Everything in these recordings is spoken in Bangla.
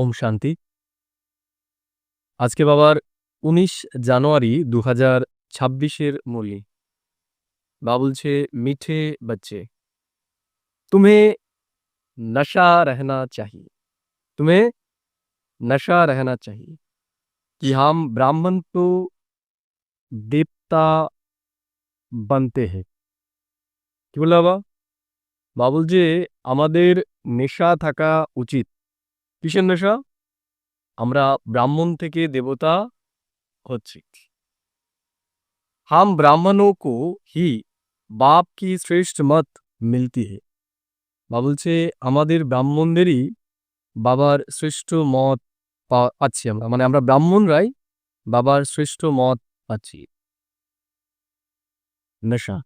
ওম শান্তি। আজকে বাবার ১৯ জানুয়ারি ২০২৬ মুরলি। বা বলছে, মিঠে বচ্চে, तुम्हें नशा रहना चाहिए, तुम्हें नशा रहना चाहिए कि हम ब्राह्मण तो देवता बनते हैं। কি বললো বাবা? বাবা বলছে আমাদের নেশা থাকা উচিত। কিসের নেশা? আমরা ব্রাহ্মণ থেকে দেবতা হচ্ছি। हम ब्राह्मणों को ही बाप की श्रेष्ठ मत मिलती है। বা বলছে আমাদের ব্রাহ্মণদেরই বাবার শ্রেষ্ঠ মত পাচ্ছি আমরা, মানে আমরা ব্রাহ্মণরাই বাবার শ্রেষ্ঠ মত পাচ্ছি। নেশা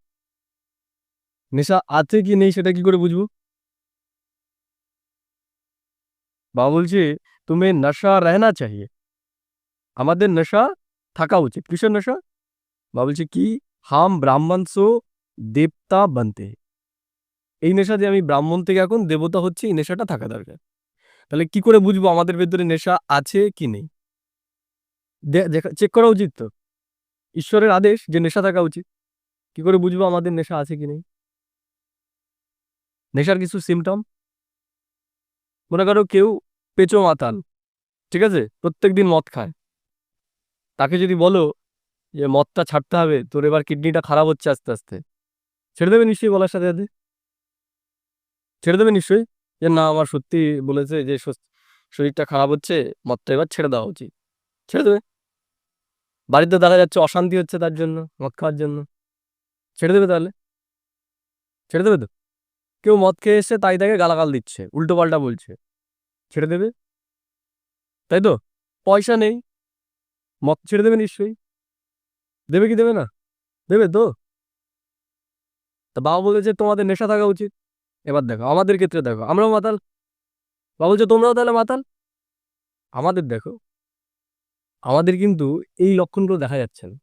নেশা আছে কি নেই সেটা কি করে বুঝবো? বাবা বলছে তুমি নেশা রহনা চাহিয়ে, আমাদের নেশা থাকা উচিত। কিসের নেশা? বাবা বলছে কি হাম ব্রাহ্মণ সো দেবতা বানতে, এই নেশা যে আমি ব্রাহ্মণ থেকে এখন দেবতা হচ্ছে, এই নেশাটা থাকা দরকার। তাহলে কি করে বুঝবো আমাদের ভেতরে নেশা আছে কি নেই? চেক করা উচিত তো। ঈশ্বরের আদেশ যে নেশা থাকা উচিত। কি করে বুঝবো আমাদের নেশা আছে কি নেই? নেশার কিছু সিমটম, মনে করো কেউ পেঁচো মাতাল, ঠিক আছে, প্রত্যেকদিন মদ খায়। তাকে যদি বলো যে মদটা ছাড়তে হবে, তোর এবার কিডনিটা খারাপ হচ্ছে আস্তে আস্তে, ছেড়ে দেবে নিশ্চয়ই? বলার সাথে সাথে ছেড়ে দেবে নিশ্চয়ই, যে না আমার সত্যি বলেছে যে শরীরটা খারাপ হচ্ছে, মদটা এবার ছেড়ে দেওয়া উচিত, ছেড়ে দেবে। বাড়িতে দেখা যাচ্ছে অশান্তি হচ্ছে তার জন্য, মদ খাওয়ার জন্য, ছেড়ে দেবে। তাহলে ছেড়ে দেবে তো। কেউ মদ খেয়ে এসছে, তাই তাকে গালাগাল দিচ্ছে, উল্টো পাল্টা বলছে, ছেড়ে দেবে, তাই তো? পয়সা নেই, মদ ছেড়ে দেবে নিশ্চয়ই। দেবে কি দেবে না? দেবে তো। তা বাবা বলেছে তোমাদের নেশা থাকা উচিত। এবার দেখো আমাদের ক্ষেত্রে, দেখো আমরাও মাতাল, বাবা বলছে তোমরাও তাহলে মাতাল। আমাদের দেখো, আমাদের কিন্তু এই লক্ষণগুলো দেখা যাচ্ছে না।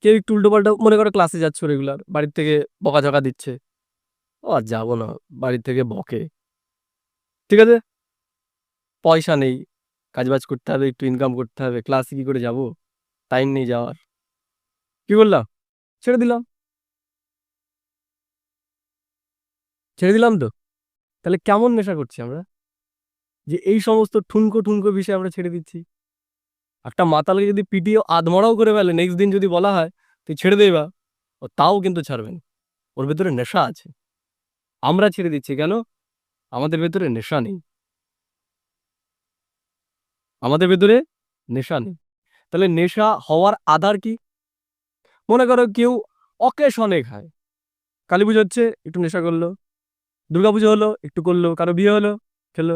কেউ একটু উল্টো পাল্টা, মনে করো ক্লাসে যাচ্ছ রেগুলার, বাড়ির থেকে বকাঝকা দিচ্ছে, ও আর যাবো না, বাড়ির থেকে বকে, ঠিক আছে, পয়সা নেই, কাজবাজ করতে হবে, একটু ইনকাম করতে হবে, ক্লাসে কি করে যাব, টাইম নেই যাওয়ার, কি করলাম? ছেড়ে দিলাম, ছেড়ে দিলাম তো। তাহলে কেমন নেশা করছি আমরা, যে এই সমস্ত ঠুনকো ঠুনকো বিষয় আমরা ছেড়ে দিচ্ছি? একটা মাতালকে যদি পিটিয়ে আধমরাও করে ফেলে, নেক্সট দিন যদি বলা হয় তুই ছেড়ে দে বা, ও তাও কিন্তু ছাড়বেন, ওর ভেতরে নেশা আছে। আমরা ছেড়ে দিচ্ছি কেন? আমাদের ভেতরে নেশা নেই, আমাদের ভেতরে নেশা নেই। তাহলে নেশা হওয়ার আধার কি? মনে করো কেউ অকেশনে খায়, কালী পুজো হচ্ছে একটু নেশা করলো, দুর্গাপুজো হলো একটু করলো, কারো বিয়ে হলো খেলো,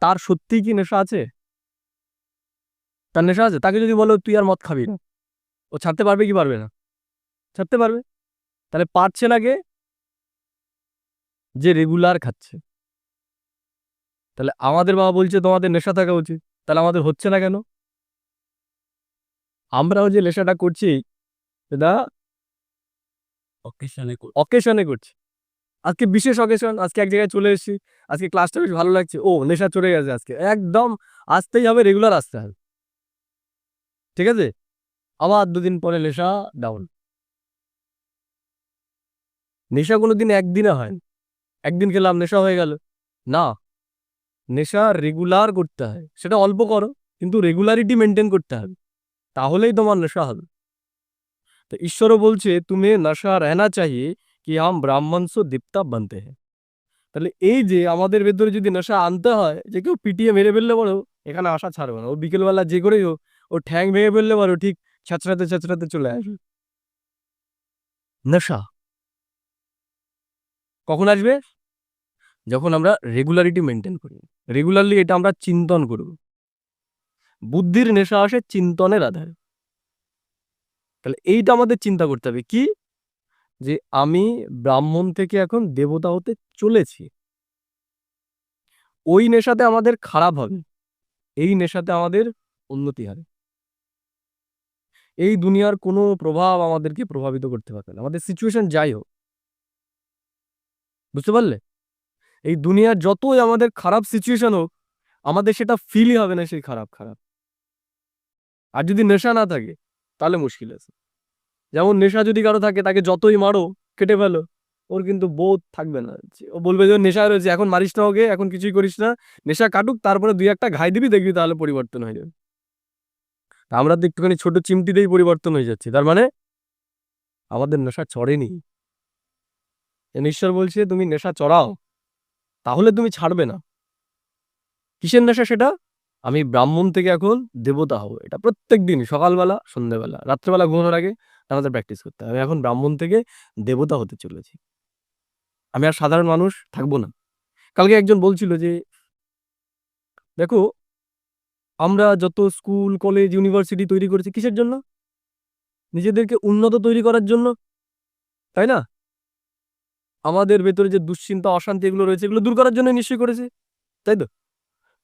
তার সত্যিই কি নেশা আছে? তার নেশা আছে? তাকে যদি বলো তুই আর মদ খাবি না, ও ছাড়তে পারবে কি পারবে না? ছাড়তে পারবে। তাহলে পারছে না কে? যে রেগুলার খাচ্ছে। তাহলে আমাদের বাবা বলছে তোমাদের নেশা থাকা উচিত, তাহলে আমাদের হচ্ছে না কেন? আমরাও যে নেশাটা করছি সেটা অকেশনে করছি। আজকে বিশেষ অকেশন, আজকে এক জায়গায় চলে এসেছি, আজকে ক্লাসটা বেশ ভালো লাগছে, ও নেশা চলে গেছে, আজকে একদম আসতেই হবে, রেগুলার আসতে হবে, ঠিক আছে। আবার দুদিন পরে নেশা ডাউন। নেশা কোনোদিন একদিনে হয় না, একদিন খেলাম নেশা হয়ে গেল না। নেশা রেগুলার করতে হয়, সেটা অল্প করো কিন্তু রেগুলারিটি মেনটেন করতে হবে, তাহলেই তোমার নেশা হবে। তো ঈশ্বরও বলছে তুমি নেশা রহনা চাহিয়ে কি হাম ব্রাহ্মণ সো দীপ্তা বানতে হ্যাঁ। তাহলে এই যে আমাদের ভেতরে যদি নেশা আনতে হয়, যে কেউ পিটিয়ে মেরে ফেললে বলো এখানে আসা ছাড়বে না, ও বিকেলবেলা যে করেই হোক ও ঠ্যাং ভেঙে ফেললে বলো ঠিক ছ্যাঁচড়াতে ছ্যাঁচড়াতে চলে আসবে। নেশা কখন আসবে? যখন আমরা রেগুলারিটি মেনটেন করি, রেগুলারলি এটা আমরা চিন্তন করব। বুদ্ধির নেশা আসে চিন্তনের আধারে। তাহলে এইটা আমাদের চিন্তা করতে হবে কি, যে আমি ব্রাহ্মণ থেকে এখন দেবতা হতে চলেছি। ওই নেশাতে আমাদের খারাপ হবে, এই নেশাতে আমাদের উন্নতি হবে। এই দুনিয়ার কোনো প্রভাব আমাদেরকে প্রভাবিত করতে পারবে না, আমাদের সিচুয়েশন যাই হোক, বুঝতে পারলে? এই দুনিয়ার যতই আমাদের খারাপ সিচুয়েশন হোক, আমাদের সেটা ফিলই হবে না সেই খারাপ খারাপ। আর যদি নেশা না থাকে তাহলে মুশকিল আছে। যেমন নেশা যদি কারো থাকে, তাকে যতই মারো, কেটে ফেলো, ওর কিন্তু বোধ থাকবে না। ও বলবে যে নেশা রয়েছে, এখন মারিস না ওকে, এখন কিছুই করিস না, নেশা কাটুক, তারপরে দুই একটা ঘাই দিবি, দেখবি তাহলে পরিবর্তন হয়ে যাবে। আমরা তো একটুখানি ছোট চিমটিতেই পরিবর্তন হয়ে যাচ্ছি। তার মানে আমাদের নেশা চড়েনি। ঈশ্বর বলছে তুমি নেশা চড়াও, তাহলে তুমি ছাড়বে না। কিসের নেশা সেটা? আমি ব্রাহ্মণ থেকে এখন দেবতা হবো, এটা প্রত্যেক দিন সকালবেলা, সন্ধ্যেবেলা, রাত্রেবেলা ঘুমানোর আগে আমাদের প্র্যাকটিস করতে হবে। আমি এখন ব্রাহ্মণ থেকে দেবতা হতে চলেছি, আমি আর সাধারণ মানুষ থাকবো না। কালকে একজন বলছিল যে দেখো, আমরা যত স্কুল কলেজ ইউনিভার্সিটি তৈরি করেছি কিসের জন্য? নিজেদেরকে উন্নত তৈরি করার জন্য, তাই না? আমাদের ভেতরে যে দুশ্চিন্তা অশান্তি এগুলো রয়েছে, এগুলো দূর করার জন্য নিশ্চয়ই করেছে, তাই তো?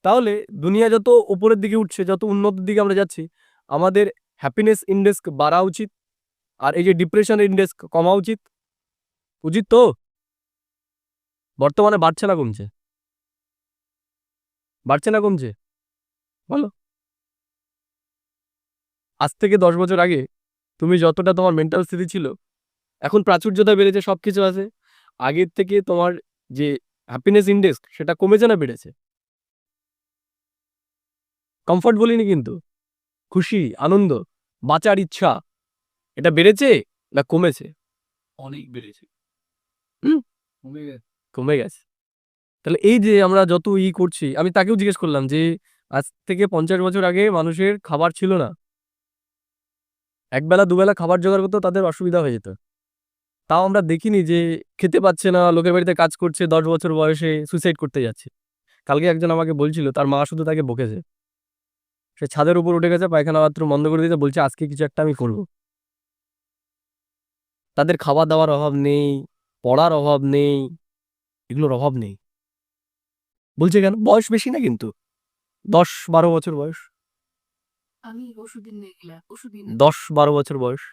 তাহলে দুনিয়া যত উপরের দিকে উঠছে, যত উন্নতির দিকে আমরা যাচ্ছি, আমাদের হ্যাপিনেস ইন্ডেক্স বাড়া উচিত, আর এই যে ডিপ্রেশন ইন্ডেক্স কমা উচিত। উচিত তো? বর্তমানে বাড়ছে না কমছে? বাড়ছে না কমছে? বলো। আজ থেকে 10 বছর আগে তুমি যতটা তোমার মেন্টাল স্থিতি ছিল, এখন প্রাচুর্যতা বেড়েছে, সবকিছু আছে, আগের থেকে তোমার যে হ্যাপিনেস ইন্ডেক্স সেটা কমেছে না বেড়েছে? কমফর্ট বলিনি কিন্তু, খুশি, আনন্দ, বাঁচার ইচ্ছা, এটা বেড়েছে না কমেছে? অনেক বেড়েছে। কমে গেছে। তাহলে এই যে আমরা যত করছি, আমি তাকেও জিজ্ঞেস করলাম যে আজ থেকে 50 বছর আগে মানুষের খাবার ছিল না, একবেলা দুবেলা খাবার জোগাড় করতে তাদের অসুবিধা হয়ে যেত। তাও আমরা দেখিনি যে খেতে পাচ্ছে না, লোকের বাড়িতে কাজ করছে, 10 বছর বয়সে সুইসাইড করতে যাচ্ছে। কালকে একজন আমাকে বলছিল তার মা শুধু তাকে বকেছে, সে ছাদের উপর উঠে গেছে, পায়খানা বাথরুম বন্ধ করে দিয়েছে, বলছে আজকে কিছু একটা আমি করবো। তাদের খাওয়া দাওয়ার অভাব নেই, পড়ার অভাব নেই, এগুলোর অভাব নেই। বলছে কেন? বয়স বেশি না কিন্তু, 10-12 বছর বয়স, আমি ওষুধের নেগলা ওষুধের 10-12 বছর বয়স।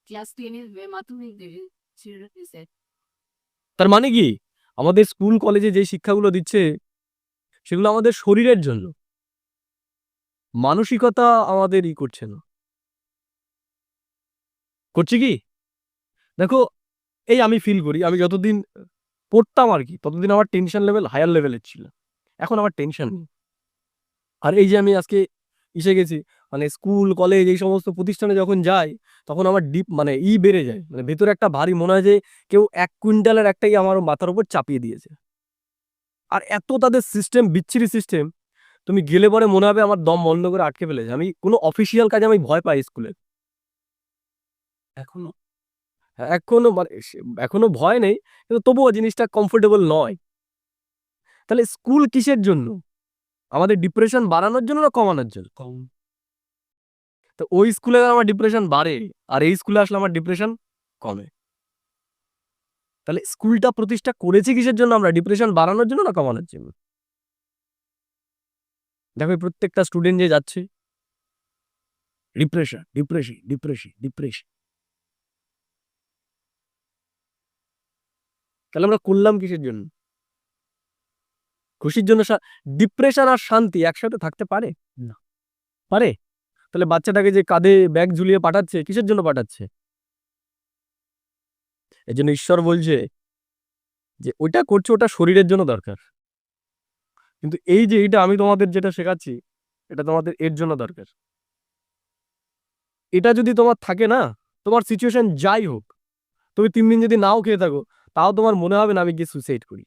ক্লাস 10 এর মাধ্যমিক দেবে ছেড়ে দিয়েছে। তার মানে কি, আমাদের স্কুল কলেজে যে শিক্ষাগুলো দিচ্ছে সেগুলো আমাদের শরীরের জন্য, মানসিকতা আমাদের করছে না। করছে কি? দেখো, এই আমি ফিল করি, আমি যতদিন পড়তাম আর কি, ততদিন আমার টেনশন লেভেল হায়ার লেভেলের ছিল, এখন আমার টেনশন নেই। আর এই যে আমি আজকে এসে গেছি, মানে স্কুল কলেজ এই সমস্ত প্রতিষ্ঠানে যখন যাই, তখন আমার ডিপ মানে বেড়ে যায়, মানে ভেতরে একটা ভারী মনে হয় যে কেউ 1 কুইন্টালের একটাই আমার মাথার উপর চাপিয়ে দিয়েছে। আর এত তাদের সিস্টেম, বিচ্ছিরি সিস্টেম, তুমি গেলে পরে মনে হবে আমার দম বন্ধ করে আটকে ফেলেছে। আমি কোনো অফিসিয়াল কাজে আমি ভয় পাই স্কুলে এখনো। হ্যাঁ, এখনো মানে এখনো ভয় নেই, কিন্তু তবুও জিনিসটা কমফোর্টেবল নয়। তাহলে স্কুল কিসের জন্য? আমাদের ডিপ্রেশন বাড়ানোর জন্য না কমানোর জন্য? তো ওই স্কুলে আমার ডিপ্রেশন বাড়ে, আর এই স্কুলে আসলে আমার ডিপ্রেশন কমে। তাহলে স্কুলটা প্রতিষ্ঠা করেছে কিসের জন্য? আমরা ডিপ্রেশন বাড়ানোর জন্য না কমানোর জন্য? দেখো প্রত্যেকটা স্টুডেন্ট যে যাচ্ছে, ডিপ্রেশন ডিপ্রেশন ডিপ্রেশন ডিপ্রেশন, তাহলে আমরা করলাম কিসের জন্য? খুশির জন্য? ডিপ্রেশন আর শান্তি একসাথে থাকতে পারে না, পারে? তাহলে বাচ্চাটাকে যে কাঁধে ব্যাগ ঝুলিয়ে পাঠাচ্ছে, কিসের জন্য পাঠাচ্ছে? এই জন্য ঈশ্বর বলছে যে ওইটা করছে, ওটা শরীরের জন্য দরকার, কিন্তু এই যে এটা আমি তোমাদের যেটা শেখাচ্ছি, এটা তোমাদের এর জন্য দরকার। এটা যদি তোমার থাকে না, তোমার সিচুয়েশন যাই হোক, তুমি 3 দিন যদি নাও খেয়ে থাকো, তাও তোমার মনে হবে না আমি গিয়ে সুইসাইড করি।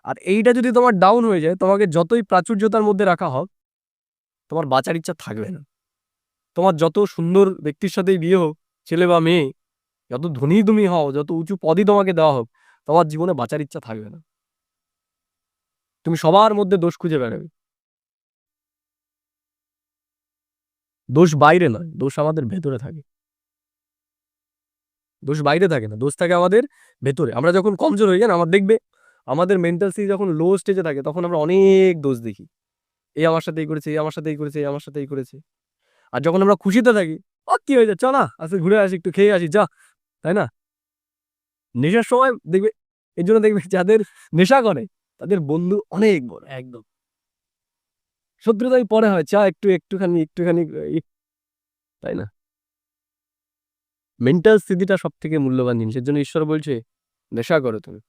আর এইটা যদি তোমার ডাউন হয়ে যায়, তোমাকে যতই প্রাচুর্যতার মধ্যে রাখা হোক, তোমার বাঁচার ইচ্ছা থাকবে না। তোমার যত সুন্দর ব্যক্তির সাথেই বিয়ে হোক, ছেলে বা মেয়ে, যত ধনী তুমি হও, যত উঁচু পদই তোমাকে দেওয়া হোক, তোমার জীবনে বাঁচার ইচ্ছা থাকবে না। তুমি সবার মধ্যে দোষ খুঁজে বেড়াবে। দোষ বাইরে নয়, দোষ আমাদের ভেতরে থাকে। দোষ বাইরে থাকে না, দোষ থাকে আমাদের ভেতরে। আমরা যখন কমজোর হয়ে যাই না, আমার দেখবে আমাদের মেন্টাল স্থিতি যখন লো স্টেজে থাকে, তখন আমরা অনেক দোষ দেখি, এই আমার সাথে এই করেছে, এই আমার সাথে এই করেছে, এই আমার সাথে এই করেছে। আর যখন আমরা খুশিতে থাকি, ও কি হয়েছে, চ না আজকে ঘুরে আসি, একটু খেয়ে আসি, যা, তাই না? নেশার সময় দেখবে এই জন্য দেখবে যাদের নেশা করে তাদের বন্ধু অনেক বড়, একদম শত্রুতাই পরে হয়, চা একটুখানি তাই না? মেন্টাল স্থিতিটা সব থেকে মূল্যবান জিনিস। এর জন্য ঈশ্বর বলছে নেশা করো তুমি।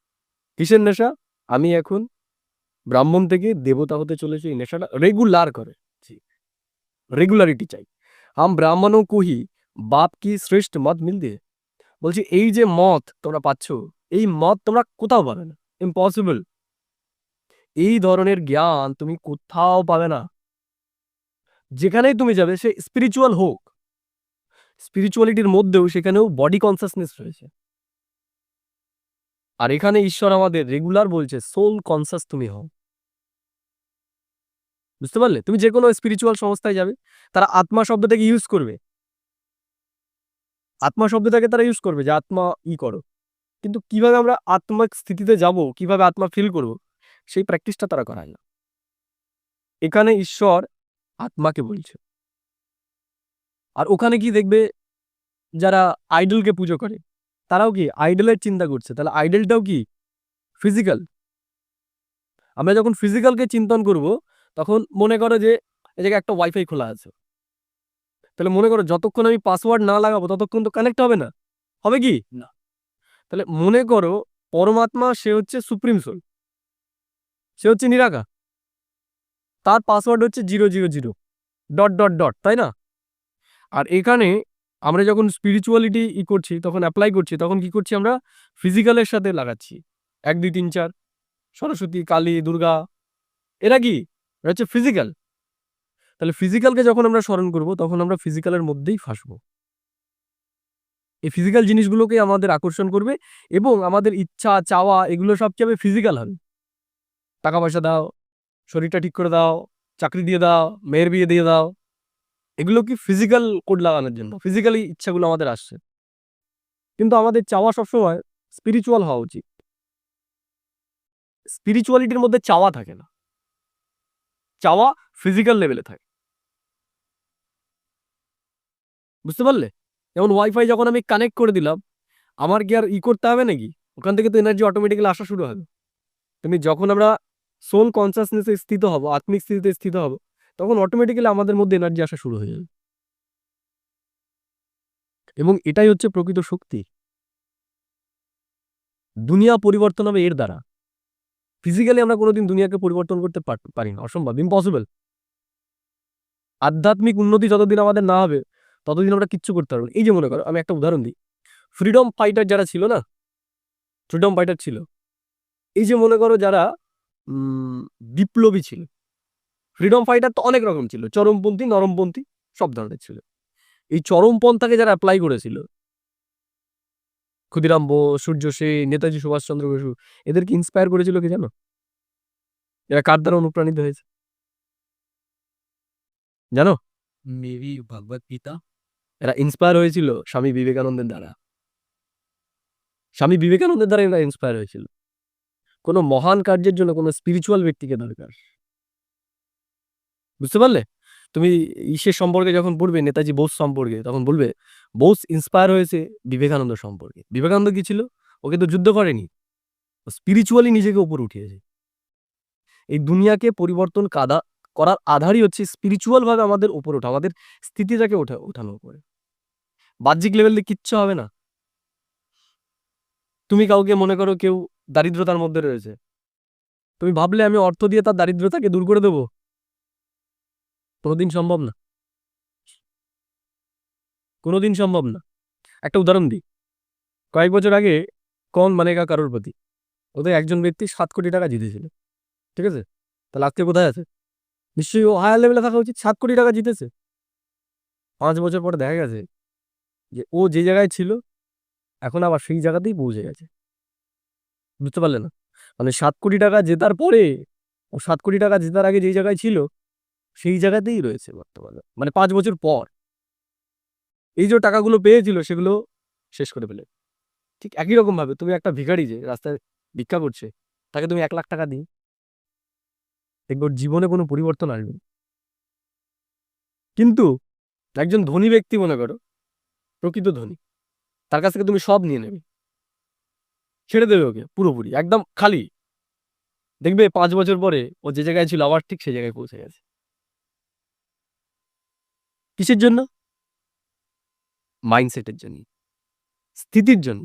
কিসের নেশা? আমি এখন ব্রাহ্মণ থেকে দেবতা হতে চলেছি, এই নেশাটা রেগুলার করে, রেগুলারিটি চাই। হাম ব্রাহ্মণও কুহি বাপ কি শ্রেষ্ঠ মত মিল দিয়ে, বলছি এই যে মত তোমরা পাচ্ছ, এই মত তোমরা কোথাও পাবে না, ইম্পসিবল। এই ধরনের জ্ঞান তুমি কোথাও পাবে না। যেখানেই তুমি যাবে, সে স্পিরিচুয়াল হোক, স্পিরিচুয়ালিটির মধ্যেও সেখানেও বডি কনসাসনেস রয়েছে। আর এখানে ঈশ্বর আমাদের রেগুলার বলছে সোল কনসাস তুমি হও। বুঝতে পারলে? তুমি যে কোনো স্পিরিচুয়াল সংস্থায় যাবে, তারা আত্মা শব্দটাকে ইউজ করবে, আত্মা শব্দটাকে তারা ইউজ করবে যে আত্মা করো। কিন্তু কিভাবে আমরা আত্মিক স্থিতিতে যাব, কিভাবে আত্মা ফিল করব, সেই প্র্যাকটিসটা তারা করায় না। এখানে ঈশ্বর আত্মাকে বলছে। আর ওখানে কি দেখবে, যারা আইডলকে পুজো করে তারাও কি আইডলের চিন্তা করছে, তাহলে আইডলটাও কি ফিজিক্যাল। আমরা যখন ফিজিক্যালকে চিন্তন করব, তখন মনে করো যে এই জায়গায় একটা ওয়াইফাই খোলা আছে, তাহলে মনে করো যতক্ষণ আমি পাসওয়ার্ড না লাগাবো ততক্ষণ তো কানেক্ট হবে না, হবে কি না? তাহলে মনে করো পরমাত্মা সে হচ্ছে সুপ্রিম সোল, সে হচ্ছে নিরাকার, তার পাসওয়ার্ড হচ্ছে 000 ডট ডট ডট, তাই না? আর এখানে আমরা যখন স্পিরিচুয়ালিটি করছি, তখন অ্যাপ্লাই করছি, তখন কি করছি আমরা ফিজিক্যালের সাথে লাগাচ্ছি। 1 2 3 4 সরস্বতী, কালী, দুর্গা, এরা কি, এরা হচ্ছে ফিজিক্যাল। তাহলে ফিজিক্যালকে যখন আমরা স্মরণ করব, তখন আমরা ফিজিক্যালের মধ্যেই ফাঁসবো। এই ফিজিক্যাল জিনিসগুলোকে আমাদের আকর্ষণ করবে, এবং আমাদের ইচ্ছা চাওয়া এগুলো সব কি হবে, ফিজিক্যাল হবে। টাকা পয়সা দাও, শরীরটা ঠিক করে দাও, চাকরি দিয়ে দাও, মেয়ের বিয়ে দিয়ে দাও, এগুলো কি ফিজিক্যাল কোড লাগানোর জন্য, ফিজিক্যালি ইচ্ছাগুলো আমাদের আসছে। কিন্তু আমাদের চাওয়া সবসময় স্পিরিচুয়াল হওয়া উচিত। স্পিরিচুয়ালিটির মধ্যে চাওয়া থাকে না, চাওয়া ফিজিক্যাল লেভেলে থাকে। বুঝতে পারলে? যেমন ওয়াইফাই যখন আমি কানেক্ট করে দিলাম, আমার কি আর করতে হবে নাকি? ওখান থেকে তো এনার্জি অটোমেটিক্যালি আসা শুরু হবে। তুমি যখন আমরা সোল কনসাসনেসে স্থিত হব, আত্মিক স্থিতিতে স্থিত হব, তখন অটোমেটিক্যালি আমাদের মধ্যে এনার্জি আসা শুরু হয়ে যাবে। এবং এটাই হচ্ছে প্রকৃত শক্তি। দুনিয়া পরিবর্তন হবে এর দ্বারা। ফিজিক্যালি আমরা কোনোদিন দুনিয়াকে পরিবর্তন করতে পারি না, অসম্ভব, ইম্পসিবল। আধ্যাত্মিক উন্নতি যতদিন আমাদের না হবে, ততদিন আমরা কিচ্ছু করতে পারবো না। এই যে মনে করো, আমি একটা উদাহরণ দিই, ফ্রিডম ফাইটার যারা ছিল না, ফ্রিডম ফাইটার ছিল, এই যে মনে করো যারা বিপ্লবী ছিল, ফ্রিডম ফাইটার তো অনেক রকম ছিল, চরমপন্থী, নরমপন্থী, সব ধরনের ছিল। এই চরমপন্থাকে যারা অ্যাপ্লাই করেছিল, ক্ষুদিরাম বোস, সূর্য সেন, নেতাজি সুভাষচন্দ্র বসু, এদেরকে ইন্সপায়ার করেছিল কি জানো? এরা কার দ্বারা অনুপ্রাণিত হয়েছে জানো? মেবি ভগবত গীতা। এরা ইন্সপায়ার হয়েছিল স্বামী বিবেকানন্দের দ্বারা। স্বামী বিবেকানন্দের দ্বারা এরা ইন্সপায়ার হয়েছিল। কোনো মহান কার্যের জন্য কোনো স্পিরিচুয়াল ব্যক্তিকে দরকার। বুঝতে পারলে? তুমি ঈশ্বর সম্পর্কে যখন পড়বে, নেতাজি বোস সম্পর্কে, তখন বলবে বোস ইন্সপায়ার হয়েছে বিবেকানন্দ সম্পর্কে। বিবেকানন্দ কি ছিল? ওকে তো যুদ্ধ করেনি, স্পিরিচুয়ালি নিজেকে উপরে উঠিয়েছে। এই দুনিয়াকে পরিবর্তন করার আধারই হচ্ছে স্পিরিচুয়াল ভাবে আমাদের উপরে ওঠা, আমাদের স্থিতিটাকে ওঠানো উপরে। বাহ্যিক লেভেলে কিচ্ছু হবে না। তুমি কাউকে মনে করো কেউ দারিদ্রতার মধ্যে রয়েছে, তুমি ভাবলে আমি অর্থ দিয়ে তার দারিদ্রতাকে দূর করে দেবো? কোনোদিন সম্ভব না, কোনোদিন সম্ভব না। একটা উদাহরণ দিই, কয়েক বছর আগে কৌন বনেগা কারোরপতি, ওদের একজন ব্যক্তি 7 কোটি টাকা জিতেছিল, ঠিক আছে? তাহলে আজকে কোথায় আছে? নিশ্চয়ই ও হায়ার লেভেলে থাকা উচিত। 7 কোটি টাকা জিতেছে, 5 বছর পরে দেখা গেছে যে ও যে জায়গায় ছিল এখন আবার সেই জায়গাতেই পৌঁছে গেছে। বুঝতে পারলে না? মানে 7 কোটি টাকা জেতার পরে ও 7 কোটি টাকা জেতার আগে যেই জায়গায় ছিল সেই জায়গাতেই রয়েছে বর্তমানে, মানে 5 বছর পর। এই যে টাকাগুলো পেয়েছিল সেগুলো শেষ করে ফেলে। ঠিক একই রকম ভাবে তুমি একটা ভিখারি যে রাস্তায় ভিক্ষা করছে, তাকে তুমি 1 লাখ টাকা দিই, দেখবে ওর জীবনে কোনো পরিবর্তন আসবে না। কিন্তু একজন ধনী ব্যক্তি, মনে করো প্রকৃত ধনী, তার কাছ থেকে তুমি সব নিয়ে নেবে, ছেড়ে দেবে ওকে পুরোপুরি, একদম খালি। দেখবে 5 বছর পরে ও যে জায়গায় ছিল আবার ঠিক সেই জায়গায় পৌঁছে গেছে। কিসের জন্য? মাইন্ডসেটের জন্য, স্থিতির জন্য।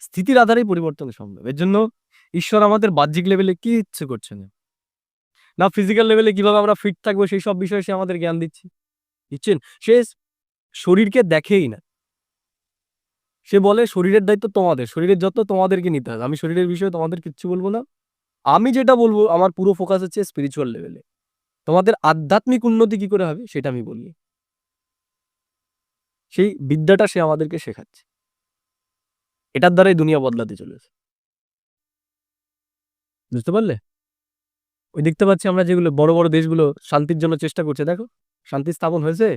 স্থিতির আধারেই পরিবর্তন সম্ভব। এর জন্য ঈশ্বর আমাদের বাহ্যিক লেভেলে কিচ্ছু করছে না। না ফিজিক্যাল লেভেলে কিভাবে আমরা ফিট থাকবো সেই সব বিষয়ে সে আমাদের জ্ঞান দিচ্ছেন। সে শরীরকে দেখেই না। সে বলে শরীরের দায়িত্ব তোমাদের, শরীরের যত্ন তোমাদেরকে নিতে হবে। আমি শরীরের বিষয়ে তোমাদের কিচ্ছু বলবো না। আমি যেটা বলবো আমার পুরো ফোকাস হচ্ছে স্পিরিচুয়াল লেভেলে। তোমাদের আধ্যাত্মিক উন্নতি কি করে হবে সেটা আমি বলি। সেই বিদ্যাটা সে আমাদেরকে শেখাচ্ছে। এটার দ্বারাই দুনিয়া বদলাতে চলেছে। বুঝতে পারলে? ওই দেখতে পাচ্ছি আমরা যেগুলো বড় বড় দেশগুলো শান্তির জন্য চেষ্টা করছে, দেখো শান্তি স্থাপন হয়েছে,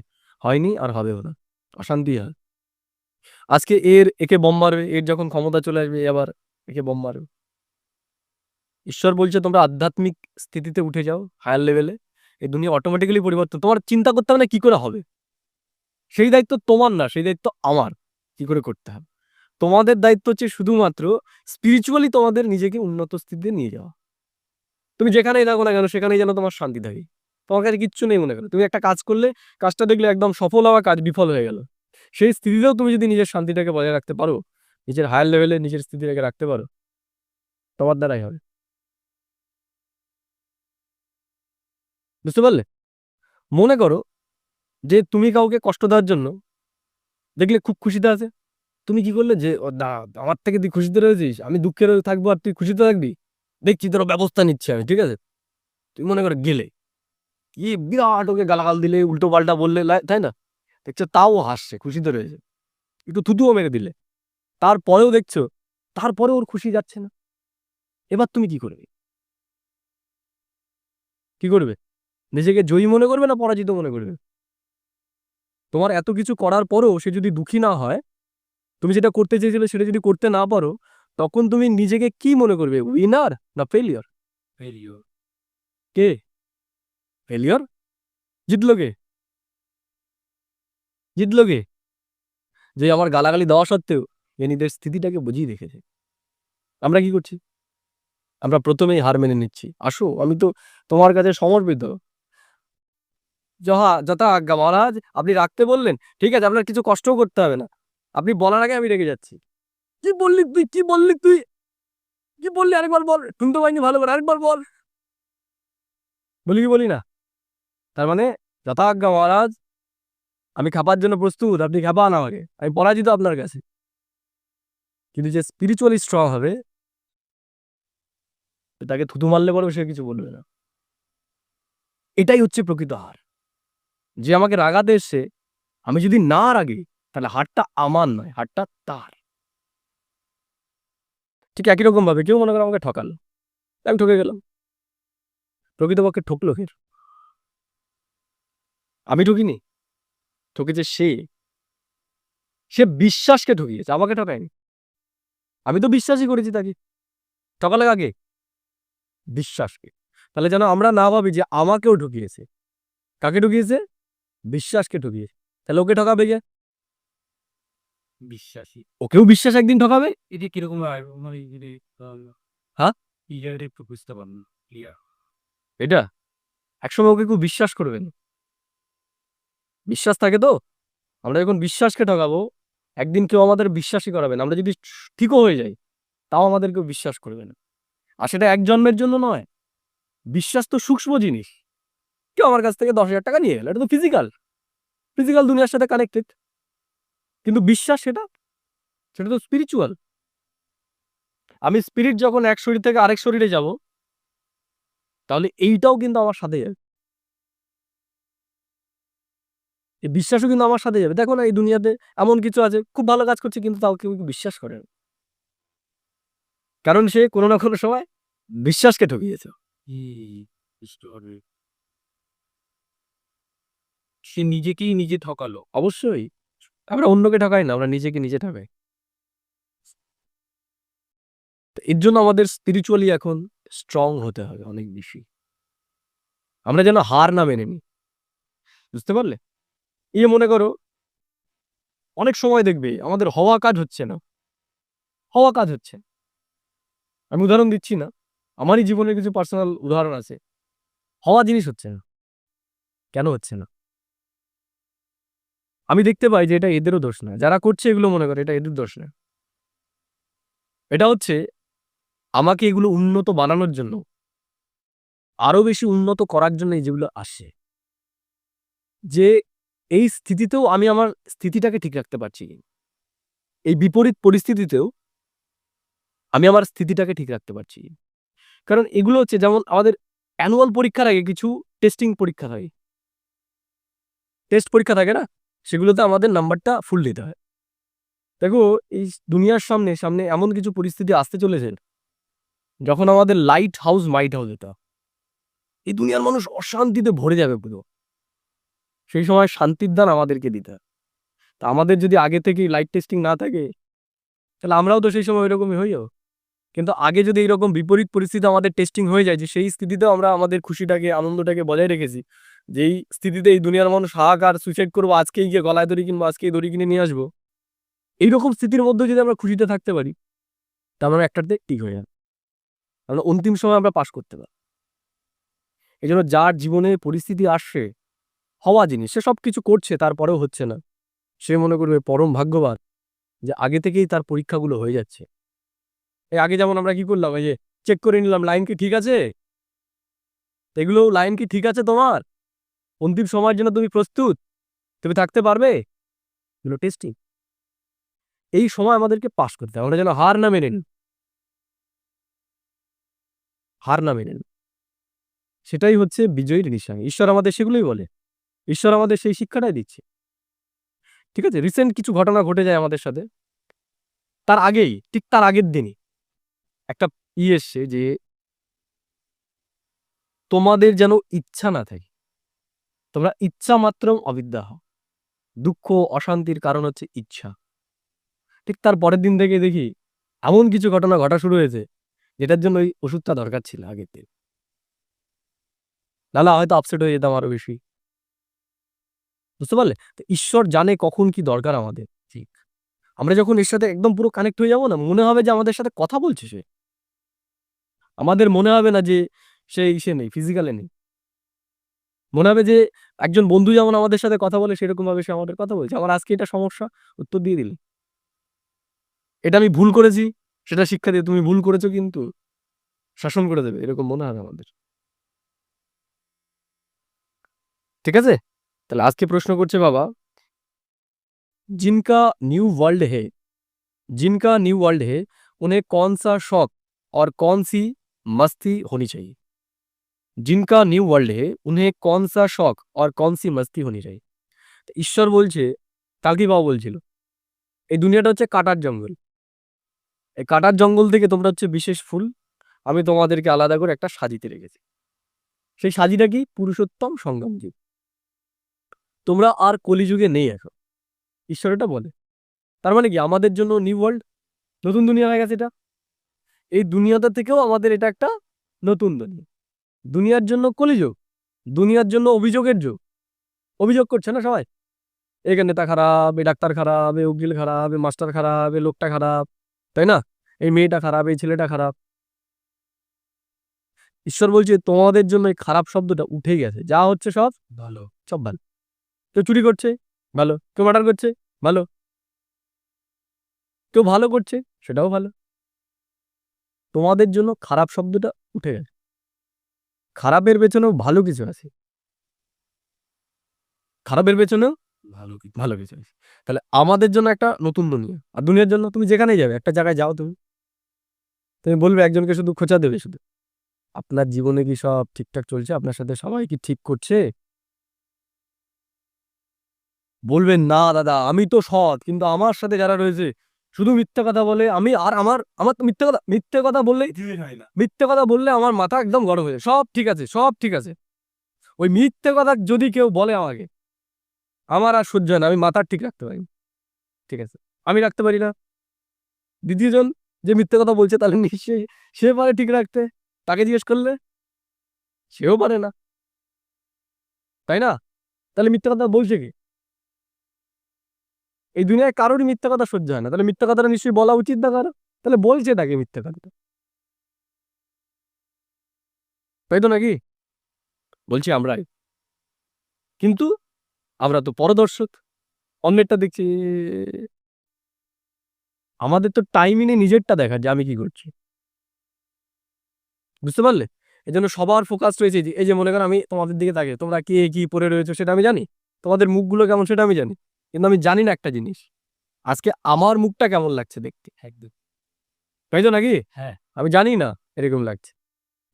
হয়নি আর হবেও না, অশান্তি হয়। আজকে একে বোম মারবে, এর যখন ক্ষমতা চলে আসবে আবার একে বোম মারবে। ঈশ্বর বলছে তোমরা আধ্যাত্মিক স্থিতিতে উঠে যাও, হায়ার লেভেলে, এই দুনিয়া অটোমেটিক্যালি পরিবর্তন। তোমার চিন্তা করতে হবে না কি করে হবে, সেই দায়িত্ব তোমার না, সেই দায়িত্ব আমার, কি করে করতে হবে। তোমাদের দায়িত্ব হচ্ছে শুধুমাত্র স্পিরিচুয়ালি তোমাদের নিজেকে উন্নত স্থিতিতে নিয়ে যাওয়া। তুমি যেখানেই থাকো না কেন সেখানেই যেন তোমার শান্তি থাকে। তোমার কাছে কিচ্ছু নেই মনে করো, তুমি একটা কাজ করলে কাজটা দেখলে একদম সফল হওয়া, কাজ বিফল হয়ে গেল, সেই স্থিতিতেও তুমি যদি নিজের শান্তিটাকে বজায় রাখতে পারো, নিজের হায়ার লেভেলে নিজের স্থিতিটাকে রাখতে পারো, তোমার দ্বারাই হবে। বুঝতে পারলে? মনে করো যে তুমি কাউকে কষ্ট দেওয়ার জন্য দেখলে খুব খুশিতে আছে, তুমি কি করলে যে আমার থেকে তুই খুশিতে রয়েছিস, আমি দুঃখে থাকবো আর তুই খুশিতে থাকবি, দেখছি তোর ব্যবস্থা নিচ্ছি আমি, ঠিক আছে। তুই মনে করে গেলে কি বিরাট ওকে গালাগাল দিলে, উল্টো পাল্টা বললে, তাই না? দেখছো তাও হাসছে, খুশিতে রয়েছে। একটু থুতুও মেরে দিলে, তারপরেও দেখছো তারপরে ওর খুশি যাচ্ছে না। এবার তুমি কি করবে? কি করবে? নিজেকে জয়ী মনে করবে না পরাজিত মনে করবে? তোমার এত কিছু করার পরেও সে যদি দুঃখী না হয়, তুমি যেটা করতে চেয়েছিলে সেটা যদি করতে না পারো, তখন তুমি নিজেকে কি মনে করবে, উইনার না ফেলিয়র? ফেলিয়র। কে ফেলিয়র? জিতলো কে? জিতলো কে? যে আমার গালাগালি দেওয়া সত্ত্বেও এ নিজের স্থিতিটাকে বুঝিয়ে রেখেছে। আমরা কি করছি? আমরা প্রথমেই হার মেনে নিচ্ছি, আসো আমি তো তোমার কাছে সমর্পিত, যথা আজ্ঞা মহারাজ, আপনি রাখতে বললেন, ঠিক আছে, আপনার কিছু কষ্টও করতে হবে না, আপনি বলার আগে আমি রেগে যাচ্ছি। কি বললি তুই, কি বললি তুই, কি বললি আরেকবার বল, শুনতে পাইনি ভালো করে, আরেকবার বল। বলি কি বলি না? তার মানে যথা আজ্ঞা মহারাজ, আমি খাবার জন্য প্রস্তুত, আপনি খাবান আমাকে, আমি পরাজিত আপনার কাছে। কিন্তু যে স্পিরিচুয়ালি স্ট্রং হবে, তাকে থুতু মারলে পরেও সে কিছু বলবে না। এটাই হচ্ছে প্রকৃত হার। যে আমাকে রাগাতে এসছে, আমি যদি না রাগি তাহলে হারটা আমার নয়, হারটা তার। ঠিক একই রকম ভাবে কেউ মনে করে আমাকে ঠকালো, আমি ঠকে গেলাম, প্রকৃতপক্ষে ঠকলো কে? আমি ঠকিনি, ঠকেছে সে। সে বিশ্বাসকে ঠকিয়েছে, আমাকে ঠকায়নি। আমি তো বিশ্বাসই করেছি তাকে। ঠকালে কাকে? বিশ্বাসকে। তাহলে যেন আমরা না ভাবি যে আমাকেও ঠকিয়েছে। কাকে ঠকিয়েছে? বিশ্বাসকে ঠকিয়েছে। তাহলে ওকে ঠকাবে কে? বিশ্বাসী। ওকেও বিশ্বাস একদিন ঠকাবে। এটা কিরকম হ্যাঁ, একটু বুঝতে পারলাম ক্লিয়ার। এটা একসময় ওকে খুব বিশ্বাস করবেন, বিশ্বাস থাকে তো। আমরা যখন বিশ্বাসকে ঠকাবো, একদিন কেউ আমাদের বিশ্বাসই করাবেন। আমরা যদি ঠিকও হয়ে যাই, তাও আমাদের কেউ বিশ্বাস করবে না। আর সেটা এক জন্মের জন্য নয়। বিশ্বাস তো সূক্ষ্ম জিনিস। কেউ আমার কাছ থেকে 10,000 টাকা নিয়ে গেল, এটা তো ফিজিক্যাল, ফিজিক্যাল দুনিয়ার সাথে কানেক্টেড। কিন্তু বিশ্বাস সেটা, সেটা তো স্পিরিচুয়াল। আমি স্পিরিট যখন এক শরীর থেকে আরেক শরীরে যাব, তাহলে এইটাও কিন্তু আমার সাথে যাবে, এই বিশ্বাসও কিন্তু আমার সাথে যাবে। দেখো না, এই দুনিয়াতে এমন কিছু আছে খুব ভালো কাজ করছে কিন্তু তাও কেউ বিশ্বাস করে না, কারণ সে কোনো না কোনো সময় বিশ্বাসকে ঠকিয়েছে। সে নিজেকেই নিজে ঠকালো। অবশ্যই আমরা অন্যকে ঠকাই না, আমরা নিজেকে নিজে ঠকাই। এর জন্য আমাদের স্পিরিচুয়ালি এখন স্ট্রং হতে হবে অনেক বেশি। আমরা যেন হার না মেনে নিই। বুঝতে পারলে? এই মনে করো অনেক সময় দেখবে আমাদের হওয়া কাজ হচ্ছে না, হওয়া কাজ হচ্ছে। আমি উদাহরণ দিচ্ছি না, আমারই জীবনের কিছু পার্সোনাল উদাহরণ আছে। হওয়া জিনিস হচ্ছে না। কেন হচ্ছে না? আমি দেখতে পাই যে এটা এদেরও দোষ না। যারা করছে এগুলো মনে করে এটা এদের দোষ না। এটা হচ্ছে আমাকে এগুলো উন্নত বানানোর জন্য, আরো বেশি উন্নত করার জন্য এই যেগুলো আসে। যে এই স্থিতিতেও আমি আমার স্থিতিটাকে ঠিক রাখতে পারছি। এই বিপরীত পরিস্থিতিতেও আমি আমার স্থিতিটাকে ঠিক রাখতে পারছি। কারণ এগুলো হচ্ছে যেমন আমাদের অ্যানুয়াল পরীক্ষার আগে কিছু টেস্টিং পরীক্ষা থাকে। টেস্ট পরীক্ষা থাকে না? সেগুলোতে আমাদের নাম্বারটা ফুল দিতে হয়। দেখো এই দুনিয়ার সামনে এমন কিছু পরিস্থিতি আসতে চলেছে, যখন আমাদের লাইট হাউস মাইট হাউস এটা। এই দুনিয়ার মানুষ অশান্তিতে ভরে যাবে পুরো। সেই সময় শান্তির দান আমাদেরকে দিতে হয়। তা আমাদের যদি আগে থেকেই লাইট টেস্টিং না থাকে, তাহলে আমরাও তো সেই সময় ওইরকমই হয়ে যাবো। কিন্তু আগে যদি এইরকম বিপরীত পরিস্থিতি আমাদের টেস্টিং হয়ে যায়, যে সেই স্থিতিতেও আমরা আমাদের খুশিটাকে, আনন্দটাকে বজায় রেখেছি, যেই স্থিতিতে এই দুনিয়ার মানুষ হাহাকার, সুইসাইড করবো, আজকেই গিয়ে গলায় দড়ি কিনবো, আজকেই দড়ি কিনে নিয়ে আসবো, এইরকম স্থিতির মধ্যে যদি আমরা খুশিতে থাকতে পারি, তা আমরা একটাতে ঠিক হয়ে যাবে। আমরা অন্তিম সময় আমরা পাশ করতে পারি। এই জন্য যার জীবনে পরিস্থিতি আসছে, হওয়া জিনিস, সে সব কিছু করছে তারপরেও হচ্ছে না, সে মনে করবে পরম ভাগ্যবান যে আগে থেকেই তার পরীক্ষাগুলো হয়ে যাচ্ছে। এই আগে যেমন আমরা কি করলাম, এই যে চেক করে নিলাম লাইন কি ঠিক আছে, এগুলো লাইন কি ঠিক আছে তোমার, অন্তিম সময়ের জন্য তুমি প্রস্তুত, তুমি থাকতে পারবে, এগুলো টেস্টিং। এই সময় আমাদেরকে পাস করতে হবে, আমরা যেন হার না মেনে নিই, হার না মেনে নিই। সেটাই হচ্ছে বিজয়ীর নিশানি। ঈশ্বর আমাদের সেগুলোই বলে, ঈশ্বর আমাদের সেই শিক্ষাটাই দিচ্ছে। ঠিক আছে, রিসেন্ট কিছু ঘটনা ঘটে যায় আমাদের সাথে, তার আগেই, ঠিক তার আগের দিনই একটা এসছে যে তোমাদের যেন ইচ্ছা না থাকে, তোমরা ইচ্ছা মাত্র অবিদ্যা হও। দুঃখ অশান্তির কারণ হচ্ছে ইচ্ছা। ঠিক তার পরের দিন থেকে দেখি এমন কিছু ঘটনা ঘটা শুরু হয়েছে, যেটার জন্য ওই ওষুধটা দরকার ছিল আগের দিন। নাহলে হয়তো আপসেট হয়ে যেতাম আরো বেশি। বুঝতে পারলে? তো ঈশ্বর জানে কখন কি দরকার আমাদের। ঠিক, আমরা যখন এর সাথে একদম পুরো কানেক্ট হয়ে যাবো না, মনে হবে যে আমাদের সাথে কথা বলছে সে। আমাদের মনে হবে না যে সে নেই, ফিজিক্যালে নেই। মনে হবে যে একজন বন্ধু যেমন আমাদের সাথে কথা বলে, সেরকম ভাবে সে আমাদের কথা বলছে। আমার আজকে এটা সমস্যা, উত্তর দিয়ে দিলি। এটা আমি ভুল করেছি, সেটা শিক্ষা দিয়ে তুমি ভুল করেছো, কিন্তু শাসন করে দেবে, এরকম মনে হয় আমাদের। ঠিক আছে, তাহলে আজকে প্রশ্ন করছে বাবা, जिनका न्यू वर्ल्ड है जिनका न्यू वर्ल्ड है उन्हें कौन सा शौक और कौन सी मस्ती होनी चाहिए। जिनका নিউ ওয়ার্ল্ড है उन्हें कौन सा शौक और कौन सी मस्ती होनी चाहिए। তো ঈশ্বর বলছে, কালকে বাবা বলছিল, এই দুনিয়াটা হচ্ছে কাটার জঙ্গল। এই কাটার জঙ্গল থেকে তোমরা হচ্ছে বিশেষ ফুল, আমি তোমাদেরকে আলাদা করে একটা সাজিতে রেখেছি। সেই সাজিটা কি? পুরুষোত্তম সঙ্গম জীব। তোমরা আর কলিযুগে নেই এখন, ঈশ্বর এটা বলে। তার মানে কি আমাদের জন্য নিউ ওয়ার্ল্ড, নতুন দুনিয়া হয়ে গেছে এটা। এই দুনিয়াটা থেকেও আমাদের এটা একটা নতুন দুনিয়া। দুনিয়ার জন্য কলিযুগ, দুনিয়ার জন্য অভিযোগের যুগ। অভিযোগ করছে না সবাই, এখানে নেতা খারাপ, এই ডাক্তার খারাপ, এই উকিল খারাপ, এই মাস্টার খারাপ, এই লোকটা খারাপ, তাই না? এই মেয়েটা খারাপ, এই ছেলেটা খারাপ। ঈশ্বর বলছে তোমাদের জন্য এই খারাপ শব্দটা উঠে গেছে, যা হচ্ছে সব ভালো, সব ভালো। কেউ চুরি করছে, ভালো। কেউ মার্ডার করছে, ভালো। কেউ ভালো করছে, সেটাও ভালো। তোমাদের জন্য খারাপ শব্দটা উঠে গেছে। খারাপের পেছনেও ভালো কিছু আছে, খারাপের পেছনেও ভালো কিছু আছে। তাহলে আমাদের জন্য একটা নতুন দুনিয়া, আর দুনিয়ার জন্য তুমি যেখানেই যাবে, একটা জায়গায় যাও, তুমি তুমি বলবে একজনকে, শুধু খোঁচা দেবে শুধু, আপনার জীবনে কি সব ঠিকঠাক চলছে, আপনার সাথে সবাই কি ঠিক করছে? বলবেন না দাদা, আমি তো সৎ, কিন্তু আমার সাথে যারা রয়েছে শুধু মিথ্যে কথা বলে। আমি আর আমার আমার তো মিথ্যে কথা বললেই, মিথ্যে কথা বললে আমার মাথা একদম গরম হয়ে যায়। সব ঠিক আছে, সব ঠিক আছে। ওই মিথ্যে কথা যদি কেউ বলে আমাকে, আমার আর সহ্য হয় না, আমি মাথা ঠিক রাখতে পারি না। ঠিক আছে, আমি রাখতে পারি না, দ্বিতীয়জন যে মিথ্যে কথা বলছে তাহলে নিশ্চয়ই সে পারে ঠিক রাখতে। তাকে জিজ্ঞেস করলে সেও পারে না, তাই না? তাহলে মিথ্যে কথা বলছে কি? এই দুনিয়ায় কারোরই মিথ্যা কথা সহ্য হয় না, তাহলে মিথ্যা কথাটা নিশ্চয়ই বলা উচিত না কারো। তাহলে বলছে তাকে মিথ্যে কথা, তাই তো নাকি? বলছি আমরাই, কিন্তু আমরা তো পরদর্শক, অন্যেরটা দেখছি। আমাদের তো টাইমই নেই নিজেরটা দেখার যে আমি কি করছি, বুঝতে পারলে? এই জন্য সবার ফোকাস রয়েছে এই যে মনে করো আমি তোমাদের দিকে তাকিয়ে, তোমরা কে কি পরে রয়েছো সেটা আমি জানি, তোমাদের মুখগুলো কেমন সেটা আমি জানি, কিন্তু আমি জানি না একটা জিনিস, আজকে আমার মুখটা কেমন লাগছে দেখতে, একদম, তাই তো নাকি? হ্যাঁ, আমি জানি না এরকম লাগছে।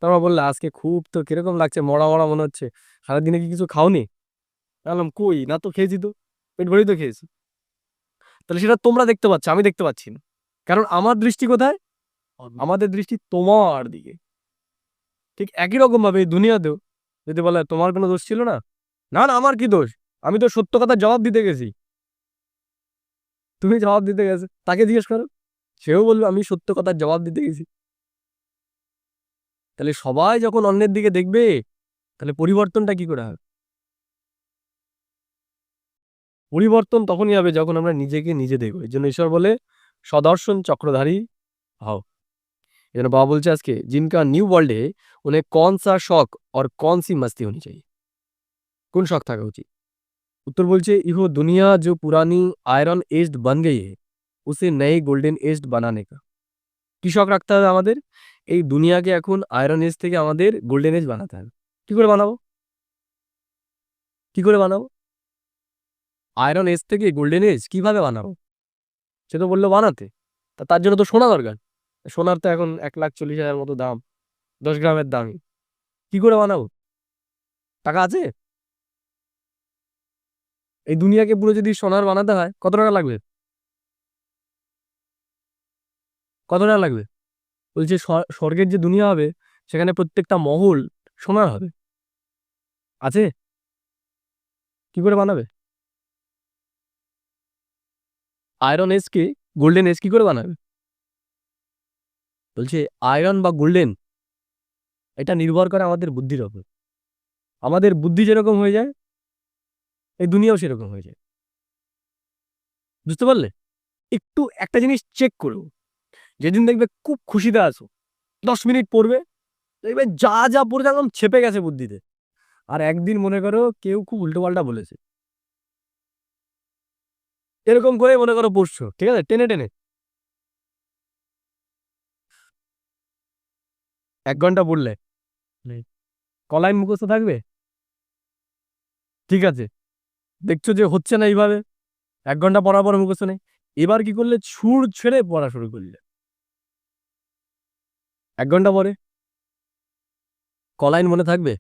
তোমরা বললে আজকে খুব তো কিরকম লাগছে, মরা মরা মনে হচ্ছে, সারাদিনে কি কিছু খাওনি? বললাম কই, না তো খেয়েছি, তো পেট ভরেই তো খেয়েছি। তাহলে সেটা তোমরা দেখতে পাচ্ছ, আমি দেখতে পাচ্ছি না, কারণ আমার দৃষ্টি কোথায়? আমাদের দৃষ্টি তোমার দিকে। ঠিক একই রকম ভাবে এই দুনিয়াতেও যদি বলে তোমার কোনো দোষ ছিল না, না না আমার কি দোষ, আমি তো সত্য কথা জবাব দিতে গেছি। তুমি জবাব দিতে গেছে, তাকে জিজ্ঞেস করো, সেও বলবে আমি সত্য কথার জবাব দিতে গেছি। তাহলে সবাই যখন অন্যের দিকে দেখবে, তাহলে পরিবর্তনটা কি করে হবে? পরিবর্তন তখনই হবে যখন আমরা নিজেকে নিজে দেখবো। এই জন্য ঈশ্বর বলে সদর্শন চক্রধারী হও। এই জন্য বাবা বলছে আজকে जिनका न्यू वर्ल्ड है उन्हें कौन सा शौक और कौन सी मस्ती होनी चाहिए, কোন শখ থাকা উচিত? উত্তর বলছে ইহো দুনিয়া जो पुरानी आयरन एज्ड बन गई है उसे नए गोल्डन एज्ड बनाने का। কি শখ রাখতে হবে আমাদের? এই দুনিয়াকে এখন আয়রন এজ থেকে আমাদের গোল্ডেন এজ বানাতে হবে। কি করে বানাবো? কি করে বানাবো? আয়রন এজ থেকে গোল্ডেন এজ কিভাবে বানাবো? সে তো বললো বানাতে, তার জন্য তো সোনা দরকার। সোনার তো এখন 1,40,000 মতো দাম, 10 গ্রামের দামই। কি করে বানাবো? টাকা আছে? এই দুনিয়াকে পুরো যদি সোনার বানাতে হয় কত টাকা লাগবে? কত টাকা লাগবে? বলছে স্বর্গের যে দুনিয়া হবে সেখানে প্রত্যেকটা মহল সোনার হবে। আছে? কি করে বানাবে? আয়রন এজ কে গোল্ডেন এজ কি করে বানাবে? বলছে আয়রন বা গোল্ডেন এটা নির্ভর করে আমাদের বুদ্ধির উপর। আমাদের বুদ্ধি যেরকম হয়ে যায় এই দুনিয়াও সেরকম হয়ে যায়। বুঝতে পারলে? একটু একটা জিনিস চেক করো, যেদিন দেখবে খুব খুশিতে আছো 10 মিনিট পড়বে, দেখবে যা যা পড়ে একদম ছেপে গেছে বুদ্ধিতে। আর একদিন মনে করো কেউ খুব উল্টোপাল্টা বলেছে, এরকম করে মনে করো পড়ছো, ঠিক আছে, টেনে টেনে 1 ঘন্টা পড়লে কলাইন মুখস্থ থাকবে? ঠিক আছে, দেখছো যে হচ্ছে না এইভাবে, 1 ঘন্টা পড়ার পর মুখস্থ নেই। এবার কি করলে? ছুড় ছেড়ে পড়া শুরু করলে 1 ঘন্টা পরে কলাইন মনে থাকবে?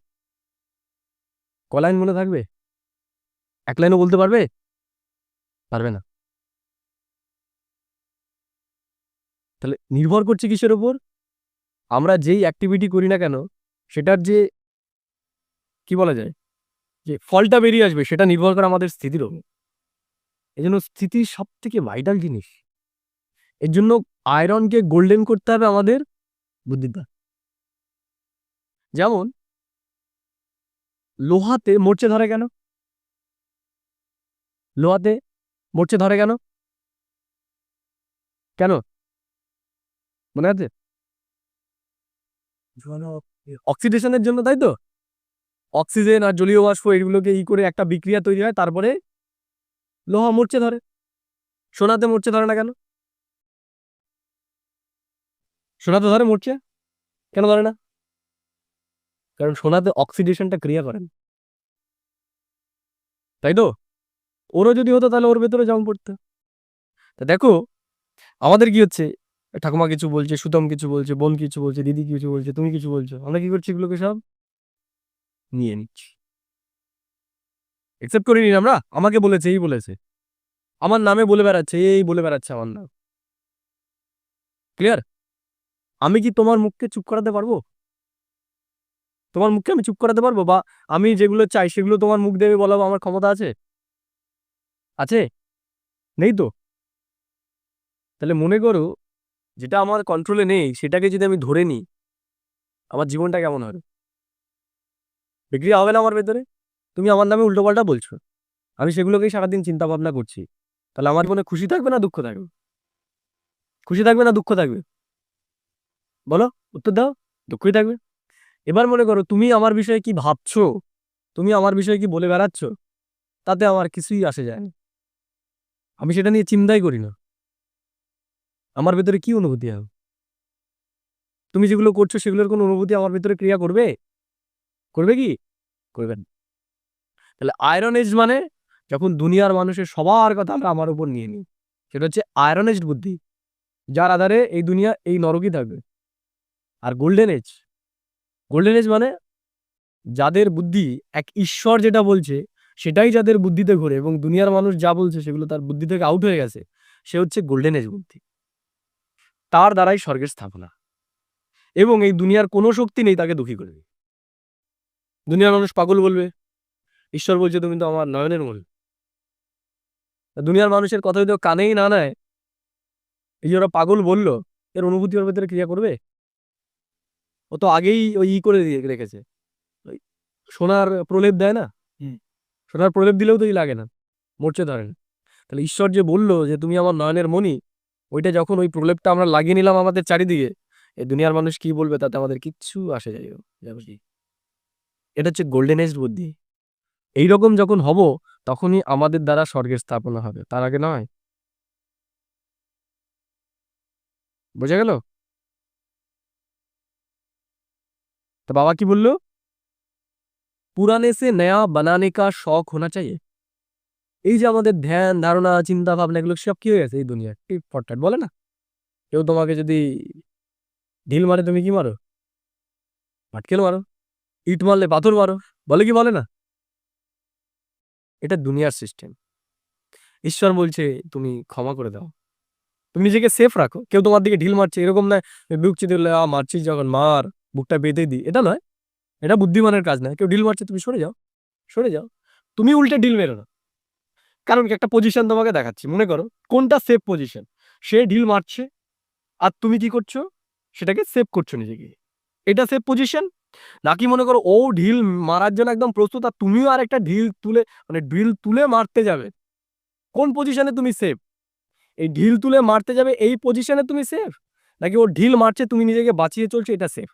কলাইন মনে থাকবে? 1 লাইনও বলতে পারবে? পারবে না। তাহলে নির্ভর করছে কিসের উপর? আমরা যেই অ্যাক্টিভিটি করি না কেন সেটার যে কি বলা যায়, যে ফলটা বেরিয়ে আসবে সেটা নির্ভর করে আমাদের স্থিতির উপর। এই জন্য স্থিতি সব থেকে ভাইটাল জিনিস। এর জন্য আয়রনকে গোল্ডেন করতে হবে আমাদের বুদ্ধিটা। যেমন লোহাতে মরচে ধরে কেন? লোহাতে মরচে ধরে কেন? কেন মনে আছে? অক্সিডেশনের জন্য, তাই তো? অক্সিজেন আর জলীয় বাষ্প এগুলোকে করে একটা বিক্রিয়া তৈরি হয়, তারপরে লোহা মরচে ধরে। সোনাতে মরচে ধরে না কেন? সোনাতে ধরে মরচে, কেন ধরে না? কারণ সোনাতে অক্সিডেশনটা ক্রিয়া করেন, তাই তো? ওরও যদি হতো তাহলে ওর ভেতরে জং পড়তো। তা দেখো আমাদের কি হচ্ছে, ঠাকুমা কিছু বলছে, সুতম কিছু বলছে, বোন কিছু বলছে, দিদি কিছু বলছে, তুমি কিছু বলছো, আমরা কি করছি? এগুলোকে সব নিয়ে নিচ্ছি, একসেপ্ট করে নিন আমরা। আমাকে বলেছে, এই বলেছে, আমার নামে বলে বেড়াচ্ছে, এই বলে বেড়াচ্ছে আমার নাম। ক্লিয়ার? আমি কি তোমার মুখকে চুপ করাতে পারবো? তোমার মুখকে আমি চুপ করাতে পারবো? বা আমি যেগুলো চাই সেগুলো তোমার মুখ দেবে বলাবো আমার ক্ষমতা আছে? আছে? নেই তো। তাহলে মনে করো যেটা আমার কন্ট্রোলে নেই সেটাকে যদি আমি ধরে নিই, আমার জীবনটা কেমন হবে? বিক্রিয়া হবে না আমার ভেতরে? তুমি আমার নামে উল্টোপাল্টা বলছো, আমি সেগুলোকেই সারাদিন চিন্তা ভাবনা করছি, তাহলে আমার জীবনে খুশি থাকবে না দুঃখ থাকবে? খুশি থাকবে না দুঃখ থাকবে? বলো, উত্তর দাও। দুঃখই থাকবে। এবার মনে করো তুমি আমার বিষয়ে কি ভাবছো, তুমি আমার বিষয়ে কি বলে বেড়াচ্ছ, তাতে আমার কিছুই আসে যায় না। আমি সেটা নিয়ে চিন্তাই করি না। আমার ভেতরে কি অনুভূতি হবে? তুমি যেগুলো করছো সেগুলোর কোনো অনুভূতি আমার ভেতরে ক্রিয়া করবে? করবে কি? করবে না। তাহলে আয়রন এজ মানে যখন দুনিয়ার মানুষের সবার কথা আমরা আমার উপর নিয়ে নিই, সেটা হচ্ছে আয়রন এজড বুদ্ধি, যার আধারে এই দুনিয়া এই নরকই থাকবে। আর গোল্ডেন এজ মানে যাদের বুদ্ধি এক ঈশ্বর যেটা বলছে সেটাই যাদের বুদ্ধিতে ঘোরে এবং দুনিয়ার মানুষ যা বলছে সেগুলো তার বুদ্ধি থেকে আউট হয়ে গেছে, সে হচ্ছে গোল্ডেন এজ বুদ্ধি। তার দ্বারাই স্বর্গের স্থাপনা, এবং এই দুনিয়ার কোনো শক্তি নেই তাকে দুঃখী করবে। দুনিয়ার মানুষ পাগল বলবে, ঈশ্বর বলছে তুমি তো আমার নয়নের মূল। দুনিয়ার মানুষের কথা যদি ও কানেই না নেয়, এই যে ওরা পাগল বললো, এর অনুভূতি ওর ভেতরে ক্রিয়া করবে? ও তো আগেই ওই করে দিয়ে রেখেছে, ওই সোনার প্রলেপ দেয় না, সোনার প্রলেপ দিলেও তো লাগে না, মরচে ধরে না। তাহলে ঈশ্বর যে বললো যে তুমি আমার নয়নের মণি, ওইটা যখন ওই প্রলেপটা আমরা লাগিয়ে নিলাম আমাদের চারিদিকে, এই দুনিয়ার মানুষ কি বলবে তাতে আমাদের কিচ্ছু আসে যায় যাবে কি। এটা হচ্ছে গোল্ডেন এজ বুদ্ধি। এইরকম যখন হব তখনই আমাদের দ্বারা স্বর্গের স্থাপনা হবে, তার আগে নয়। বোঝা গেল? তো বাবা কি বললো? পুরানে সে নয়া বানানে কা শখ হোনা চাইয়ে। এই যে আমাদের ধ্যান ধারণা চিন্তা ভাবনা এগুলো সব কি হয়ে গেছে এই দুনিয়ার ফটকাট বলে না, কেউ তোমাকে যদি ঢিল মারে তুমি কি মারো? পাটকেল মারো। ইট মারলে পাথর মারো, বলে কি বলে না? এটা দুনিয়ার সিস্টেম। ঈশ্বর বলছে তুমি ক্ষমা করে দাও, তুমি নিজেকে সেফ রাখো। কেউ তোমার দিকে ঢিল মারছে এরকম নয় বুক চিতে দিলে মারছিস যখন মার, বুকটা বেঁধে দিই, এটা নয়। এটা বুদ্ধিমানের কাজ নয়। কেউ ঢিল মারছে তুমি সরে যাও, সরে যাও। তুমি উল্টে ঢিল মেরো না। কারণ কি, একটা পজিশন তোমাকে দেখাচ্ছি, মনে করো কোনটা সেফ পজিশন। সে ঢিল মারছে আর তুমি কি করছো, সেটাকে সেভ করছো নিজেকে, এটা সেফ পজিশন। নাকি মনে করো ও ঢিল মারার জন্য একদম প্রস্তুত আর তুমিও আর একটা ঢিল তুলে মানে ঢিল তুলে মারতে যাবে, কোন পজিশনে তুমি সেফ? এই ঢিল তুলে মারতে যাবে এই পজিশনে তুমি সেফ, নাকি ও ঢিল মারছে তুমি নিজেকে বাঁচিয়ে চলছো এটা সেফ?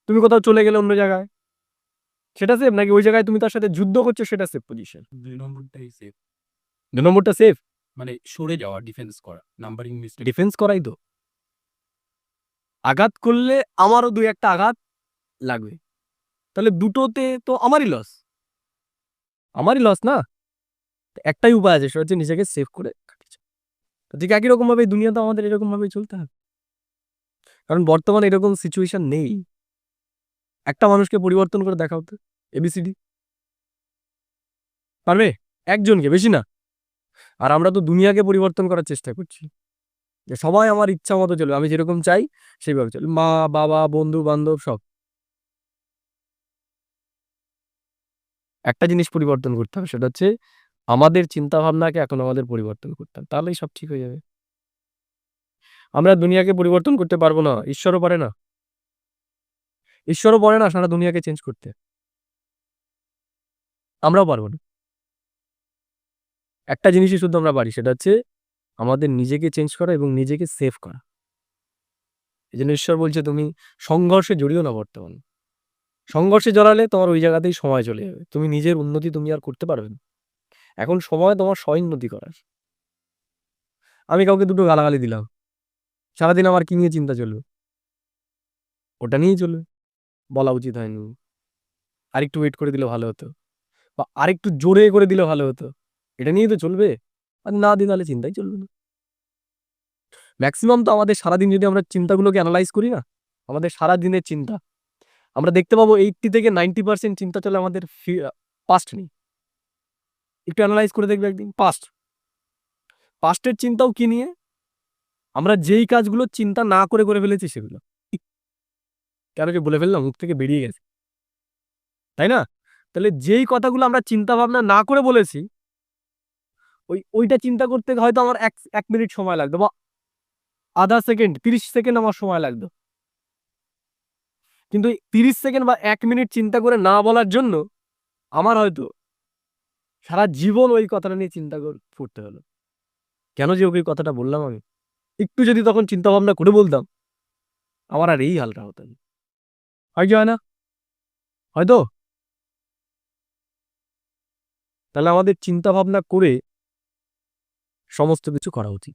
তুমি কোথাও চলে গেলে অন্য জায়গায়, সেটা সেফ? নাকি ওই জায়গায় তুমি তার সাথে যুদ্ধ করছো সেটা সেফ পজিশন? 2 নম্বরটাই সেফ। 2 নম্বরটা সেফ। মানে সরে যাওয়া, ডিফেন্স করা, নাম্বারিং মিস্টেক। ডিফেন্স করাই তো। আঘাত করলে আমারও 2-1টা আঘাত লাগবে, তাহলে দুটোতে তো আমারই লস, আমারই লস না। একটাই উপায় আছে, সেটা হচ্ছে নিজেকে সেভ করে কাটিয়ে যাওয়া। তো ঠিক একই রকম ভাবে এই দুনিয়াতে আমাদের এরকম ভাবে চলতে হবে, কারণ বর্তমানে এরকম সিচুয়েশন নেই। একটা মানুষকে পরিবর্তন করে দেখাও তো, এবিসিডি পারবে? একজনকে, বেশি না। আর আমরা তো দুনিয়াকে পরিবর্তন করার চেষ্টা করছি, যে সবাই আমার ইচ্ছা মতো চলবে, আমি যেরকম চাই সেইভাবে চলবে, মা বাবা বন্ধু বান্ধব সব। একটা জিনিস পরিবর্তন করতে হবে, সেটা হচ্ছে আমাদের চিন্তা ভাবনাকে এখন আমাদের পরিবর্তন করতে হবে, তাহলেই সব ঠিক হয়ে যাবে। আমরা দুনিয়াকে পরিবর্তন করতে পারবো না, ঈশ্বরও পারে না। ঈশ্বরও পারে না সারা দুনিয়াকে চেঞ্জ করতে, আমরাও পারবো না। একটা জিনিসই শুধু আমরা পারি, সেটা হচ্ছে আমাদের নিজেকে চেঞ্জ করা এবং নিজেকে সেভ করা। এই জন্য ঈশ্বর বলছে তুমি সংঘর্ষে জড়িও না। বর্তমানে সংঘর্ষে জড়ালে তোমার ওই জায়গাতেই সময় চলে যাবে, তুমি নিজের উন্নতি তুমি আর করতে পারবে না। এখন সময় তোমার স্বউন্নতি করার। আমি কাউকে দুটো গালাগালি দিলাম, সারাদিন আমার কি নিয়ে চিন্তা চলবে? ওটা নিয়েই চলবে, বলা উচিত হয়নি, আরেকটু ওয়েট করে দিলে ভালো হতো, বা আরেকটু জোরে করে দিলে ভালো হতো, এটা নিয়েই তো চলবে। আর না দিন তাহলে চিন্তাই চলবে না। ম্যাক্সিমাম তো আমাদের সারাদিন যদি আমরা চিন্তাগুলোকে অ্যানালাইজ করি না, আমাদের সারা দিনের চিন্তা আমরা দেখতে পাবো 80 থেকে 90% চিন্তা চলে আমাদের পাস্ট নিয়ে। একটু অ্যানালাইজ করে দেখবে একদিন, পাস্টের চিন্তাও কি নিয়ে? আমরা যেই কাজগুলো চিন্তা না করে করে ফেলেছি সেগুলো, কেন যে বলে ফেললাম, মুখ থেকে বেরিয়ে গেছে, তাই না? তাহলে যেই কথাগুলো আমরা চিন্তা ভাবনা না করে বলেছি, ওইটা চিন্তা করতে হয়তো আমার 1 মিনিট সময় লাগতো, বা আধা সেকেন্ড 30 সেকেন্ড আমার সময় লাগতো, কিন্তু 30 সেকেন্ড বা 1 মিনিট চিন্তা করে না বলার জন্য আমার হয়তো সারা জীবন ওই কথাটা নিয়ে চিন্তা করতে হলো। কেন যে ওকে কথাটা বললাম আমি? একটু যদি তখন চিন্তা ভাবনা করে বলতাম, আমার আর এই হালটা হতো না। হয় কি হয় না? হয়তো? তাহলে আমাদের চিন্তা ভাবনা করে সমস্ত কিছু করা উচিত,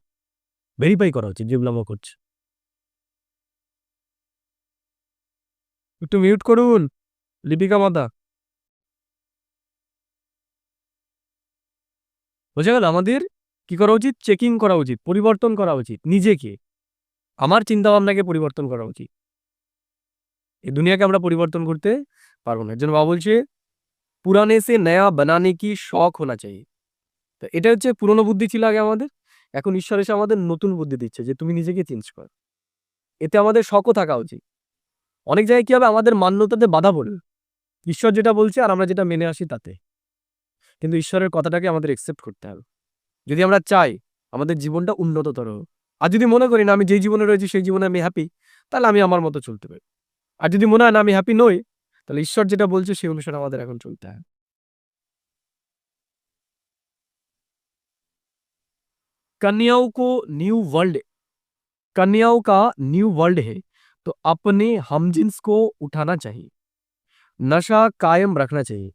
ভেরিফাই করা উচিত যেগুলো আমরা করছি। একটু মিউট করুন লিপিকা মাতা। বোঝা গেল? আমাদের কি করা উচিত? চেকিং করা উচিত, পরিবর্তন করা উচিত নিজেকে। আমার চিন্তা ভাবনাকে পরিবর্তন করা উচিত। এই দুনিয়াকে আমরা পরিবর্তন করতে পারবো না। এর জন্য বাবা বলছে পুরানে সে নয়া বানানে কি শখ হোনা চাই। তো এটা হচ্ছে পুরনো বুদ্ধি ছিল আগে আমাদের, এখন ঈশ্বর এসে আমাদের নতুন বুদ্ধি দিচ্ছে যে তুমি নিজেকে চেঞ্জ কর। এতে আমাদের শখও থাকা উচিত। অনেক জায়গায় কি হবে, আমাদের মান্যতাতে বাধা পড়বে, ঈশ্বর যেটা বলছে আর আমরা যেটা মেনে আসি তাতে। কিন্তু ঈশ্বরের কথাটাকে আমাদের একসেপ্ট করতে হবে যদি আমরা চাই আমাদের জীবনটা উন্নততর হোক। আর যদি মনে করি না আমি যেই জীবনে রয়েছি সেই জীবনে আমি হ্যাপি, তাহলে আমি আমার মতো চলতে পারি। আর যদি মনে হয় না আমি হ্যাপি নই, তাহলে ঈশ্বর যেটা বলছে সেই অনুসারে আমাদের এখন চলতে হয়। कन्याओं को न्यू वर्ल्ड कन्याओं का न्यू वर्ल्ड है, तो अपने हमजिन्स को उठाना चाहिए, नशा कायम रखना चाहिए।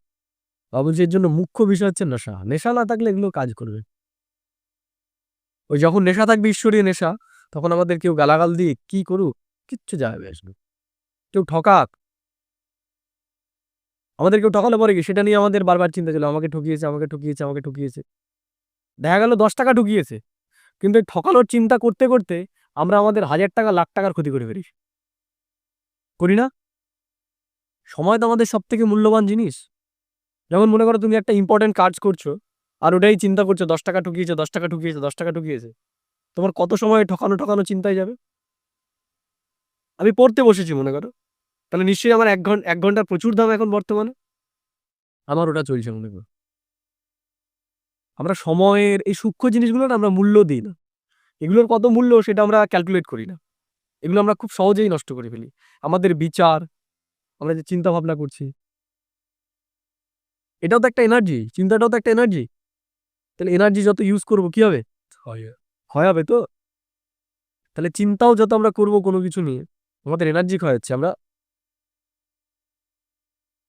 বাবুজি এর জন্য মুখ্য বিষয় হচ্ছে নেশা। নেশা না থাকলে এগুলো কাজ করবে। ওই যখন নেশা থাকবে ঈশ্বরীয় নেশা, তখন আমাদের কেউ গালাগাল দিয়ে কি করুক কিচ্ছু যায় আসবে। কেউ ঠকাক, আমাদের কেউ ঠকালে পরে কি সেটা নিয়ে আমাদের বারবার চিন্তা ছিল, আমাকে ঠকিয়েছে, আমাকে ঠকিয়েছে, আমাকে ঠকিয়েছে। দেখা গেল 10 টাকা ঠকিয়েছে, কিন্তু এই ঠকানোর চিন্তা করতে করতে আমরা আমাদের 1000 টাকা লাখ টাকার ক্ষতি করে ফেলি। করি না? সময় তো আমাদের সব থেকে মূল্যবান জিনিস। যেমন মনে করো তুমি একটা ইম্পর্টেন্ট কাজ করছো, আর ওটাই চিন্তা করছো 10 টাকা ঠকিয়েছে, 10 টাকা ঠকিয়েছে, 10 টাকা ঠকিয়েছে। তোমার কত সময় ঠকানো ঠকানো চিন্তায় যাবে? আমি পড়তে বসেছি মনে করো, তাহলে নিশ্চয়ই আমার 1 ঘন্টার প্রচুর দাম এখন বর্তমানে, আমার ওটা চলছে মনে করো। আমরা সময়ের এই সূক্ষ্ম জিনিসগুলোর আমরা মূল্য দিই না। এগুলোর কত মূল্য সেটা আমরা ক্যালকুলেট করি না। এগুলো আমরা খুব সহজেই নষ্ট করে ফেলি। আমাদের বিচার, আমরা যে চিন্তা ভাবনা করছি, এটাও তো একটা এনার্জি, চিন্তাটাও তো একটা এনার্জি। তাহলে এনার্জি যত ইউজ করবো কি হবে? ক্ষয় হবে তো। তাহলে চিন্তাও যত আমরা করবো কোনো কিছু নিয়ে, আমাদের এনার্জি ক্ষয় হচ্ছে। আমরা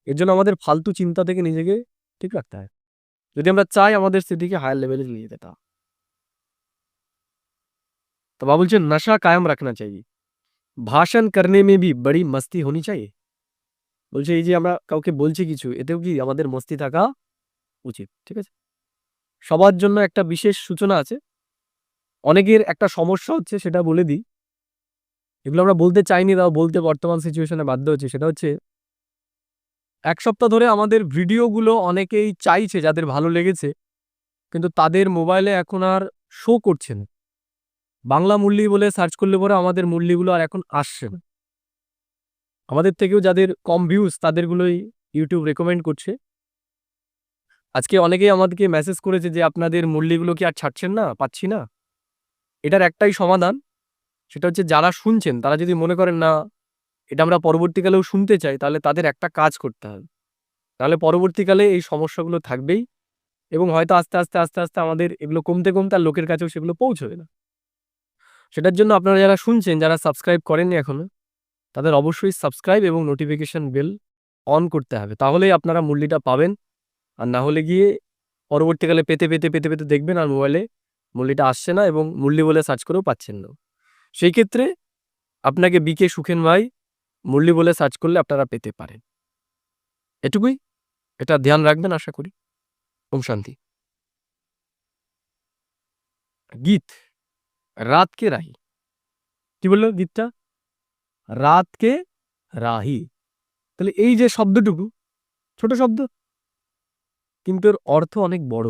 এর জন্য আমাদের ফালতু চিন্তা থেকে নিজেকে ঠিক রাখতে হয় যদি আমরা চাই আমাদের স্থিতিকে হায়ার লেভেলে নিয়ে যেতে। তো বাবা বলছেন নশা কায়েম রাখনা চাই, ভাষণ করনে মে ভি বড়ি মস্তি হোনি চাই। বলছে এই যে আমরা কাউকে বলছি কিছু, এতেও কি আমাদের মস্তি থাকা উচিত। ঠিক আছে? সবার জন্য একটা বিশেষ সূচনা আছে। অনেকের একটা সমস্যা হচ্ছে, সেটা বলে দিই। এগুলো আমরা বলতে চাইনি, তাও বলতে বর্তমান সিচুয়েশনে বাধ্য হচ্ছে। সেটা হচ্ছে 1 সপ্তাহ ধরে আমাদের ভিডিওগুলো অনেকেই চাইছে, যাদের ভালো লেগেছে, কিন্তু তাদের মোবাইলে এখন আর শো করছে না। বাংলা মুরলি বলে সার্চ করলে পরে আমাদের মুরলিগুলো আর এখন আসছে না। আমাদের থেকেও যাদের কম ভিউজ তাদেরগুলোই ইউটিউব রেকমেন্ড করছে। আজকে অনেকেই আমাদেরকে মেসেজ করেছে যে আপনাদের মুরলিগুলো কি আর ছাড়ছেন না, পাচ্ছি না। এটার একটাই সমাধান, সেটা হচ্ছে যারা শুনছেন তারা যদি মনে করেন না এটা আমরা পরবর্তীকালেও শুনতে চাই, তাহলে তাদের একটা কাজ করতে হবে। তাহলে পরবর্তীকালে এই সমস্যাগুলো থাকবেই, এবং হয়তো আস্তে আস্তে আস্তে আস্তে আমাদের এগুলো কমতে কমতে আর লোকের কাছেও সেগুলো পৌঁছবে না। সেটার জন্য আপনারা যারা শুনছেন, যারা সাবস্ক্রাইব করেননি এখনো, তাদের অবশ্যই সাবস্ক্রাইব এবং নোটিফিকেশন বেল অন করতে হবে। তাহলেই আপনারা মুরলিটা পাবেন। আর না হলে গিয়ে পরবর্তীকালে পেতে পেতে পেতে পেতে দেখবেন আর মোবাইলে মুরলিটা আসছে না, এবং মুরলি বলে সার্চ করেও পাচ্ছেন না। সেই ক্ষেত্রে আপনাকে বিকে সুখেন ভাই মুরলি বলে সার্চ করলে আপনারা পেতে পারেন। এটুকুই, এটা ধ্যান রাখবেন আশা করি। ওম শান্তি। গীত রাত কে রাহি, কি বললো গীতটা? রাত কে রাহি। তাহলে এই যে শব্দটুকু, ছোট শব্দ, কিন্তু এর অর্থ অনেক বড়।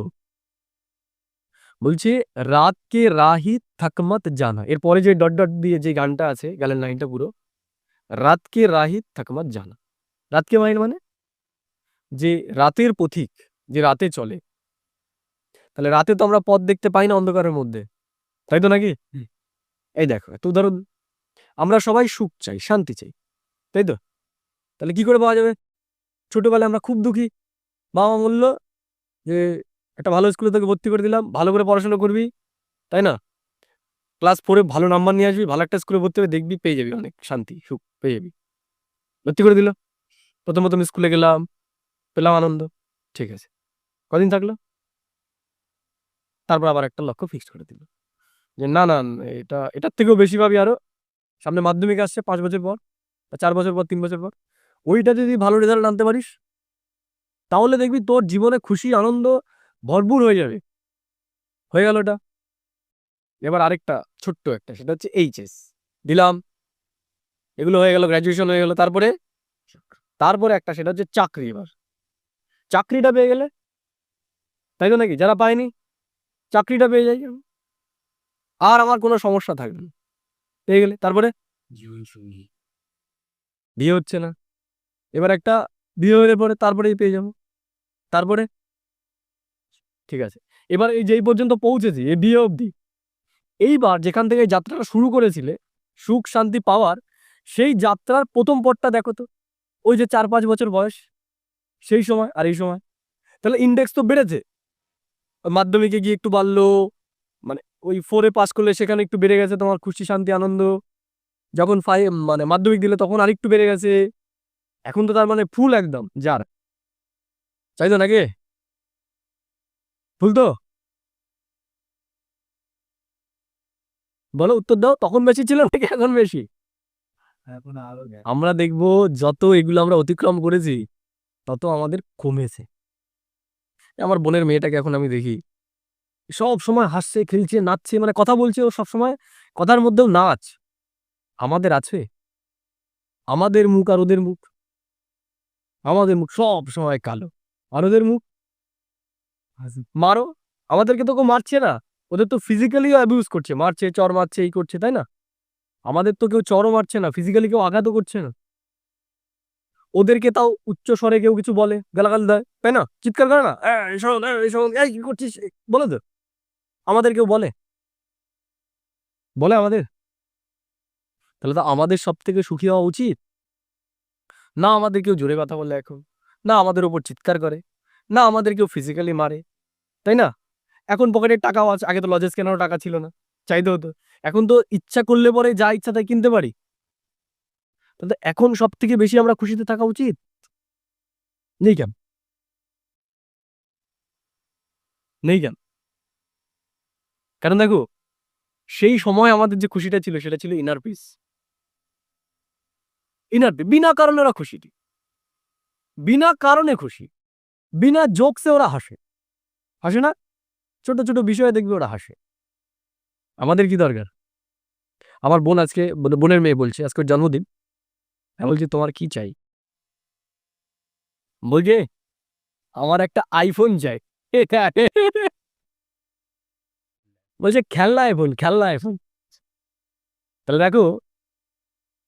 বলছে রাত কে রাহি থকমত জানা, এরপরে যে ডট ডট দিয়ে যে গানটা আছে, গানের লাইনটা পুরো রাত কে রাহি থকমত জানা। রাত কে মাইল মানে যে রাতের পথিক, যে রাতে চলে। তাহলে রাতে তো আমরা পথ দেখতে পাই না অন্ধকারের মধ্যে, তাই তো নাকি? এই দেখো একটা উদাহরণ, আমরা সবাই সুখ চাই, শান্তি চাই, তাই তো? তাহলে কি করে পাওয়া যাবে? ছোটবেলায় আমরা খুব দুঃখী, বাবা মা বললো যে একটা ভালো স্কুলে তোকে ভর্তি করে দিলাম, ভালো করে পড়াশোনা করবি, তাই না? ক্লাস 4-এ ভালো নাম্বার নিয়ে আসবি, ভালো একটা স্কুলে ভর্তি হবে, দেখবি পেয়ে যাবি অনেক শান্তি, সুখ পেয়ে যাবি। ভর্তি করে দিল। প্রথম স্কুলে গেলাম, পেলাম আনন্দ। ঠিক আছে। কদিন থাকলো? তারপর আবার একটা লক্ষ্য ফিক্সড করে দিল। যে না, না এটার থেকেও বেশি পাবি আরো। সামনে মাধ্যমিক আসছে 5 বছর পর বা 4 বছর পর, 3 বছর পর। ওইটা যদি ভালো রেজাল্ট আনতে পারিস, তাহলে দেখবি তোর জীবনে খুশি, আনন্দ ভরপুর হয়ে যাবে। হয়ে গেল ওটা। এবার আরেকটা ছোট্ট একটা, সেটা হচ্ছে এইচএস দিলাম। এগুলো হয়ে গেল, গ্র্যাজুয়েশন হয়ে গেল। তারপরে একটা, সেটা হচ্ছে চাকরি। এবার চাকরিটা পেয়ে গেলে, তাই তো নাকি? যারা পায়নি চাকরিটা পেয়ে যায়, আর আমার কোনো সমস্যা থাকবে না। পেয়ে গেলে তারপরে জীবন সঙ্গী। বিয়ে হচ্ছে না, এবার একটা বিয়ে হলে পরে তারপরেই পেয়ে যাবো। তারপরে ঠিক আছে, এবার এই যেই পর্যন্ত পৌঁছেছি, এই বিয়ে অবধি, এইবার যেখান থেকে এই যাত্রাটা শুরু করেছিলে সুখ শান্তি পাওয়ার, সেই যাত্রার প্রথম পথটা দেখো তো। ওই যে 4-5 বছর বয়স, সেই সময় আর এই সময়, তাহলে ইন্ডেক্স তো বেড়েছে। ওই মাধ্যমিকে গিয়ে একটু বাড়লো, মানে ওই 4-এ পাস করলে সেখানে একটু বেড়ে গেছে তোমার খুশি শান্তি আনন্দ। যখন মানে মাধ্যমিক দিলে তখন আরেকটু বেড়ে গেছে। এখন তো তার মানে ফুল একদম যার, তাই তো নাকি? ফুল তো? বলো, উত্তর দাও। তখন বেশি ছিল নাকি এখন বেশি? এখন আরো আমরা দেখবো যত এগুলো আমরা অতিক্রম করেছি, তত আমাদের কমেছে। আমার বোনের মেয়েটাকে এখন আমি দেখি, সব সময় হাসছে, খেলছে, নাচছে, মানে কথা বলছে, ও সবসময় কথার মধ্যেও নাচ। আমাদের আছে? আমাদের মুখ আর ওদের মুখ, আমাদের মুখ সব সময় কালো, আর ওদের মুখ মারো। আমাদেরকে তো কেউ মারছে না, ওদের তো ফিজিক্যালিও অ্যাবিউজ করছে, মারছে, চর মারছে, এই করছে, তাই না? আমাদের তো কেউ চরও মারছে না, ফিজিক্যালি কেউ আঘাতও করছে না। ওদেরকে তাও উচ্চ স্বরে কেউ কিছু বলে, গালাগাল দেয়, তাই না? চিৎকার করে না, এই শোন, এই শোন, এই কি করছিস, বলে তো। আমাদের কেউ বলে? বলে আমাদের? তাহলে তো আমাদের সব থেকে সুখী হওয়া উচিত। না আমাদের কেউ জোরে কথা বলে এখন, না আমাদের ওপর চিৎকার করে, না আমাদের কেউ ফিজিক্যালি মারে, তাই না? এখন পকেটে টাকাও আছে, আগে তো লজেস কেনারও টাকা ছিল না, চাইতে হতো। এখন তো ইচ্ছা করলে পরে যা ইচ্ছা তাই কিনতে পারি। তাহলে এখন সব থেকে বেশি আমরা খুশিতে থাকা উচিত নেই কেন? নেই কেন? কারণ দেখো, সেই সময় আমাদের যে খুশিটা ছিল, সেটা ছিল ইনার পিস। বিনা কারণে ওরা খুশি, বিনা কারণে খুশি, বিনা জোকসে ওরা হাসে। হাসে না? ছোট ছোট বিষয়ে দেখবে ওরা হাসে। আমাদের কি দরকার? আমার বোন আজকে, বোনের মেয়ে বলছে আজকে ওর জন্মদিন। আমি বলছি তোমার কি চাই? বলছে আমার একটা আইফোন চাই। বলছে খেলনা আইফোন, খেলনা আইফোন। তাহলে দেখো,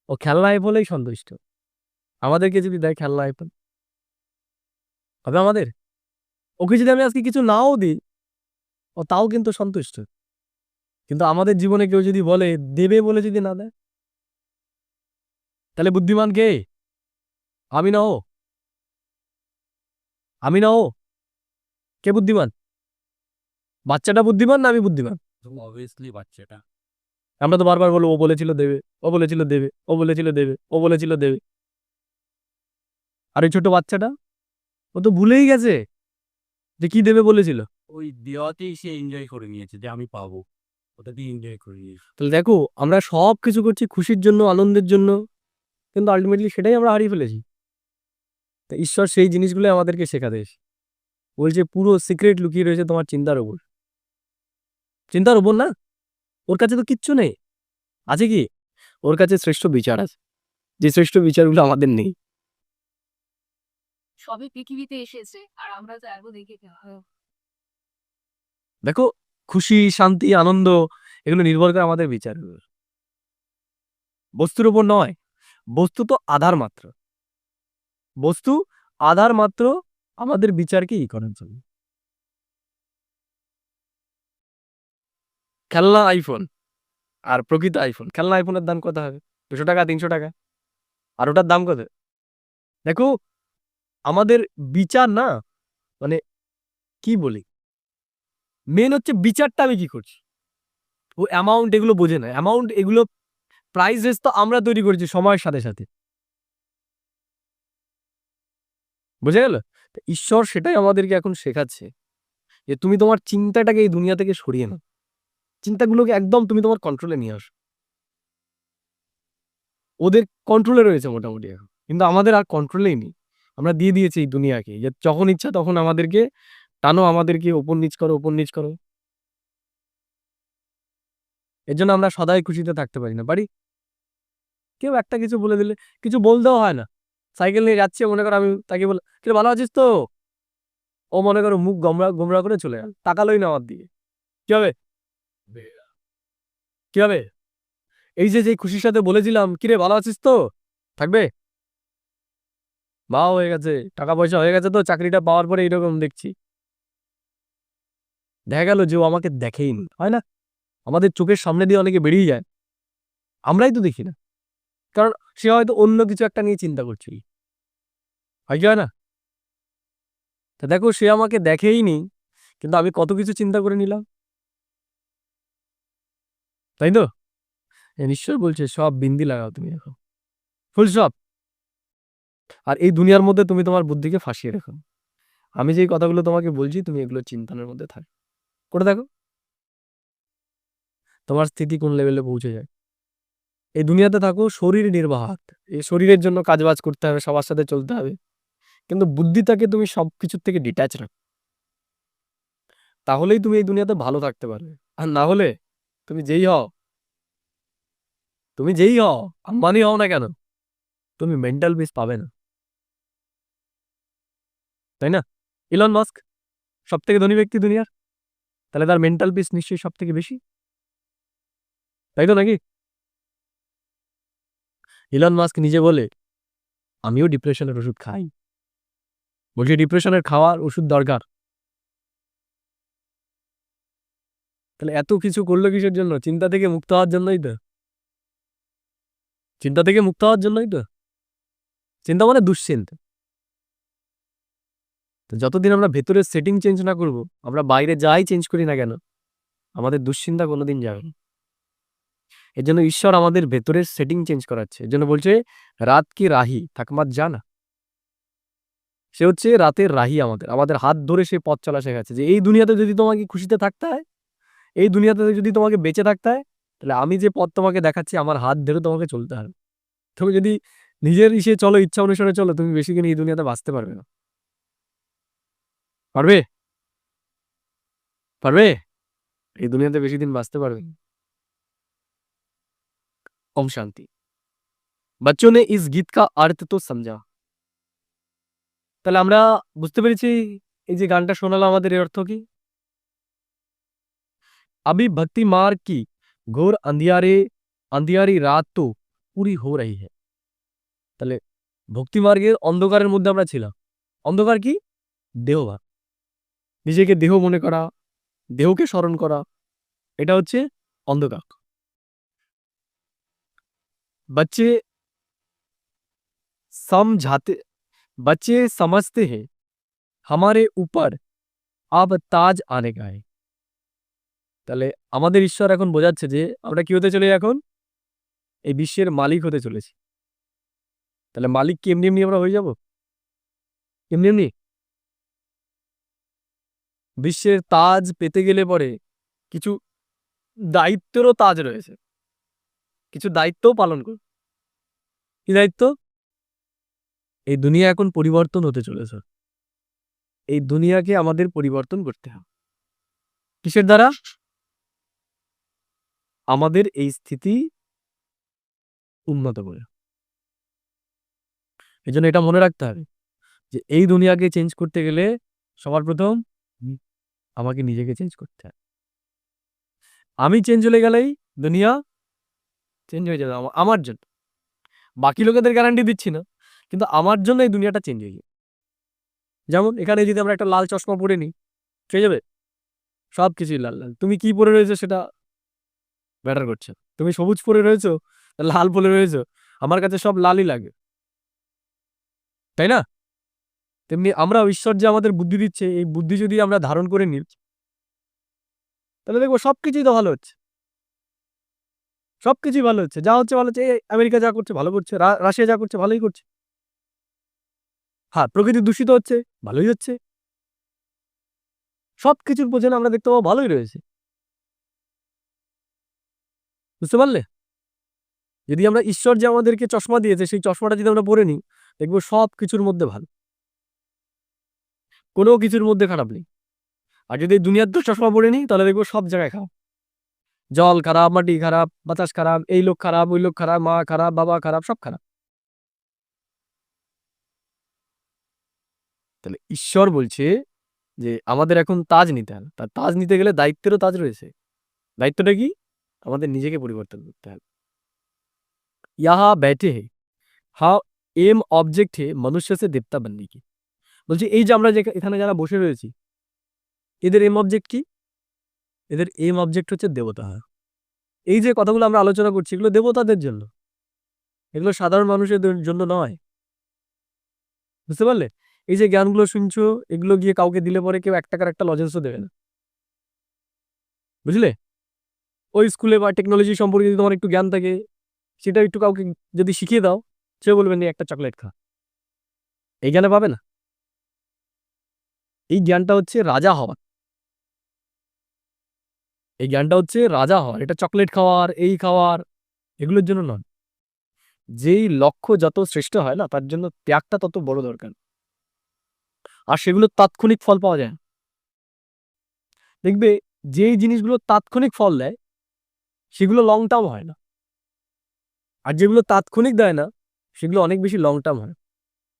ও খেলনা আইফোনেই সন্তুষ্ট। আমাদেরকে যদি দেয় খেলনা আইফোন, হবে আমাদের? ওকে যদি আমি আজকে কিছু নাও দিই, ও তাও কিন্তু সন্তুষ্ট। কিন্তু আমাদের জীবনে কেউ যদি বলে দেবে বলে যদি না দেয়, তাহলে বুদ্ধিমান কে? আমি না ও? আমি না ও? কে বুদ্ধিমান? বাচ্চাটা বুদ্ধিমান না আমি বুদ্ধিমান? অবভিয়াসলি বাচ্চাটা। আমরা তো বারবার বলবো ও বলেছিল দেবে, ও বলেছিল দেবে, ও বলেছিল দেবে, ও বলেছিল দেবে। আর ওই ছোট বাচ্চাটা, ও তো ভুলেই গেছে যে কি দেবে বলেছিল। ওই দেওয়াতেই সে এনজয় করে নিয়েছে যে আমি পাবো, ওটা দিয়ে এনজয় করে নিয়েছে। তাহলে দেখো, আমরা সব কিছু করছি খুশির জন্য, আনন্দের জন্য, কিন্তু আলটিমেটলি সেটাই আমরা হারিয়ে ফেলেছি। তা ঈশ্বর সেই জিনিসগুলো আমাদেরকে শেখাতে এসে বলছে পুরো সিক্রেট লুকিয়ে রয়েছে তোমার চিন্তার উপর। চিন্তার উপর না, ওর কাছে তো কিচ্ছু নেই। আছে কি? ওর কাছে শ্রেষ্ঠ বিচার আছে, যে শ্রেষ্ঠ বিচারগুলো আমাদের নেই। সবই পৃথিবীতে এসেছে আর আমরা তো এত দেখে দেখো, খুশি শান্তি আনন্দ এগুলো নির্ভর করে আমাদের বিচারের উপর, বস্তুর উপর নয়। বস্তু তো আধার মাত্র, বস্তু আধার মাত্র আমাদের বিচারকে করার জন্য। খেলনা আইফোন আর প্রকৃত আইফোন, খেলনা আইফোনের দাম কত হবে? 200 টাকা, 300 টাকা। আর ওটার দাম কত? দেখো, আমাদের বিচার না, মানে কি বলি, মেন হচ্ছে বিচারটা আমি কি করছি। ও অ্যামাউন্ট এগুলো বোঝে না। অ্যামাউন্ট এগুলো প্রাইসেস তো আমরা তৈরি করেছি সময়ের সাথে, সাথে। বোঝা গেল? তো ঈশ্বর সেটাই আমাদেরকে এখন শেখাচ্ছে যে তুমি তোমার চিন্তাটাকে এই দুনিয়া থেকে সরিয়ে নাও। চিন্তাগুলোকে একদম তুমি তোমার কন্ট্রোলে নিয়ে আসো। ওদের কন্ট্রোলে রয়েছে মোটামুটি এখন। কিন্তু আমাদের আর কন্ট্রোলেই নেই। আমরা দিয়ে দিয়েছি এই দুনিয়াকে যে যখন ইচ্ছা তখন আমাদেরকে টানো, আমাদেরকে ওপর নিচ করো, ওপর নিচ করো। এর জন্য আমরা সদাই খুশিতে থাকতে পারি না। পারি? কেউ একটা কিছু বলে দিলে কিছু বলতেও হয় না। সাইকেল নিয়ে যাচ্ছে, মনে করো আমি তাকে বললাম, "কিরে ভালো আছিস তো?" ও মনে করো মুখ গোমড়া করে চলে গেল। তাকালোই না আমার দিকে। কি হবে? কি হবে? এই যে যেই খুশির সাথে বলেছিলাম, "কিরে ভালো আছিস তো?" থাকবে? বাবা হয়ে গেছে, টাকা পয়সা হয়ে গেছে তো চাকরিটা পাওয়ার পরে এরকম দেখছি। দেখা গেল যে ও আমাকে দেখেইনি। হয় না? আমাদের চোখের সামনে দিয়ে অনেকে বেরিয়ে যায়। আমরাই তো দেখি না। কারণ সে হয়তো অন্য কিছু একটা নিয়ে চিন্তা করছিল। হয় কি হয় না? তা দেখো সে আমাকে দেখেইনি, কিন্তু আমি কত কিছু চিন্তা করে নিলাম। তাই তো? ঈশ্বর বলছে সব বিন্দি লাগাও তুমি এখন। Full stop. আর এই দুনিয়ার মধ্যে তুমি তোমার বুদ্ধিকে ফাঁসিয়ে রেখো। আমি যেই কথাগুলো তোমাকে বলছি তুমি এগুলো চিন্তনের মধ্যে থাক। করে দেখো। তোমার স্থিতি কোন লেভেলে পৌঁছে যায়। এই দুনিয়াতে থাকো শরীর নির্বাহক। এই শরীরের জন্য কাজবাজ করতে হবে, সবার সাথে চলতে হবে। কিন্তু বুদ্ধিটাকে তুমি সবকিছুর থেকে ডিট্যাচ রাখো। তাহলেই তুমি এই দুনিয়াতে ভালো থাকতে পারবে। আর না হলে তুমি যেই হও, আম্বানি হও না কেন, তুমি মেন্টাল পিস পাবে না। তাই না? ইলন মাস্ক সবথেকে ধনী ব্যক্তি দুনিয়ার। তাহলে তার মেন্টাল পিস নিশ্চয়ই সবথেকে বেশি। তাই তো নাকি? ইলন মাস্ক নিজে বলে, "আমিও ডিপ্রেশনের ওষুধ খাই।" বলছি ডিপ্রেশনের খাওয়ার ওষুধ দরকার। তাহলে এত কিছু করলো কিসের জন্য? চিন্তা থেকে মুক্ত হওয়ার জন্যই তো। চিন্তা থেকে মুক্ত হওয়ার জন্যই তো। চিন্তা মানে দুশ্চিন্তা। তো যতদিন আমরা ভেতরের সেটিং চেঞ্জ না করব, আমরা বাইরে যাই চেঞ্জ করি না কেন, আমাদের দুশ্চিন্তা কোনোদিন যাবে না। এর জন্য ঈশ্বর আমাদের ভেতরের সেটিং চেঞ্জ করাচ্ছে। এর জন্য বলছে, "রাত কি রাহি থাকমাত জানা।" সে হচ্ছে রাতের রাহি আমাদের। আমাদের হাত ধরে সে পথ চলা শেখাচ্ছে যে এই দুনিয়াতে যদি তোমাকে খুশিতে থাকতে হয়, এই দুনিয়াতে যদি তোমাকে বেঁচে থাকতে হয়, তাহলে আমি যে পথ তোমাকে দেখাচ্ছি আমার হাত ধরে তোমাকে চলতে হবে। তুমি যদি নিজের চলো, ইচ্ছা অনুসারে চলো, তুমি বেশিদিন এই দুনিয়াতে বাঁচতে পারবে না। পারবে? পারবে? এই দুনিয়াতে বেশিদিন বাঁচতে পারবে না। ওম শান্তি। बच्चों ने इस गीत का अर्थ तो समझा। তাহলে আমরা বুঝতে পেরেছি এই যে গানটা শোনালাম আমাদের এর অর্থ কি? अभी भक्ति मार्ग की घोर अंधियारी रात तो पूरी हो रही है। তাহলে ভক্তি মার্গের অন্ধকারের মধ্যে আমরা ছিলাম। অন্ধকার কি? দেহভাব। নিজেকে দেহ মনে করা, দেহকে স্মরণ করা, এটা হচ্ছে অন্ধকার। बच्चे समझाते बच्चे समझते हैं हमारे ऊपर अब ताज आने का है। তাহলে আমাদের ঈশ্বর এখন বোঝাচ্ছে যে আমরা কি হতে চলি এখন? এই বিশ্বের মালিক হতে চলেছি। তাহলে মালিক কি এমনি আমরা হয়ে যাব? এমনি? বিশ্বের তাজ পেতে গেলে পরে কিছু দায়িত্বেরও তাজ রয়েছে। কিছু দায়িত্বও পালন করব। কি দায়িত্ব? এই দুনিয়া এখন পরিবর্তন হতে চলেছে। এই দুনিয়াকে আমাদের পরিবর্তন করতে হবে। কিসের দ্বারা? আমাদের এই স্থিতি উন্নত করে। এজন্য এটা মনে রাখতে হবে যে এই দুনিয়াকে চেঞ্জ করতে গেলে সবার প্রথম আমাকে নিজেকে চেঞ্জ করতে হবে। আমি চেঞ্জ হলে গেলেই দুনিয়া চেঞ্জ হয়ে যাবে আমার জন্য। বাকি লোকেদের গ্যারান্টি দিচ্ছি না, কিন্তু আমার জন্য এই দুনিয়াটা চেঞ্জ হয়ে যাবে। যেমন এখানে যদি আমরা একটা লাল চশমা পরে নিই, ঠিক যাবে? সবকিছুই লাল, লাল। তুমি কি পরে রয়েছো সেটা ম্যাটার করছে না। তুমি সবুজ পরে রয়েছো, লাল পরে রয়েছো, আমার কাছে সব লালই লাগে। তাই না? তেমনি আমরা ঈশ্বর যে আমাদের বুদ্ধি দিচ্ছে, এই বুদ্ধি যদি আমরা ধারণ করে নিই, তাহলে দেখবো সবকিছুই তো ভালো হচ্ছে। সবকিছুই ভালো হচ্ছে, যা হচ্ছে ভালো হচ্ছে। এই আমেরিকা যা করছে ভালো করছে, রাশিয়া যা করছে ভালোই করছে। হ্যাঁ, প্রকৃতি দূষিত হচ্ছে, ভালোই হচ্ছে। সবকিছুর পেছনে আমরা দেখতে পাবো ভালোই রয়েছে। বুঝতে পারলে? যদি আমরা ঈশ্বর যে আমাদেরকে চশমা দিয়েছে সেই চশমাটা যদি আমরা পরে নিই, দেখবো সবকিছুর মধ্যে ভালো। কোনো কিছুর মধ্যে খারাপ নেই। আর যদি এই দুনিয়ার তো চশমা পরে নিই তাহলে দেখবো সব জায়গায় খারাপ। জল খারাপ, মাটি খারাপ, বাতাস খারাপ, এই লোক খারাপ, ওই লোক খারাপ, মা খারাপ, বাবা খারাপ, সব খারাপ। তাহলে ঈশ্বর বলছে যে আমাদের এখন তাজ নিতে হবে। তার তাজ নিতে গেলে দায়িত্বেরও তাজ রয়েছে। দায়িত্বটা কি? আমাদের নিজেকে পরিবর্তন করতে হবে। ইহা बैठे हैं हाँ एम ऑब्जेक्ट है मनुष्य से देवता बनने की। বলছি এই যে আমরা এখানে যারা বসে রয়েছি, এদের এম অবজেক্ট কি? এদের এম অবজেক্ট হচ্ছে দেবতা। এই যে কথাগুলো আমরা আলোচনা করছি এগুলো দেবতাদের জন্য, এগুলো সাধারণ মানুষের জন্য নয়। বুঝতে পারলে? এই যে জ্ঞানগুলো শুনছো এগুলো গিয়ে কাউকে দিলে পরে কেউ 1 টাকার একটা লজেন্সও দেবে না। বুঝলে? ওই স্কুলে বা টেকনোলজি সম্পর্কে যদি তোমার একটু জ্ঞান থাকে সেটা একটু কাউকে যদি শিখিয়ে দাও, সে বলবে নে একটা চকলেট খা। এই জ্ঞানে পাবে না। এই জ্ঞানটা হচ্ছে রাজা হওয়ার। এই জ্ঞানটা হচ্ছে রাজা হওয়ার। এটা চকলেট খাওয়ার, এই খাওয়ার, এগুলোর জন্য নয়। যেই লক্ষ্য যত শ্রেষ্ঠ হয় না তার জন্য ত্যাগটা তত বড় দরকার। আর সেগুলো তাৎক্ষণিক ফল পাওয়া যায় না। দেখবে যেই জিনিসগুলো তাৎক্ষণিক ফল দেয় সেগুলো লং টার্ম হয় না। আর যেগুলো তাৎক্ষণিক দেয় না সেগুলো অনেক বেশি লং টার্ম হয়।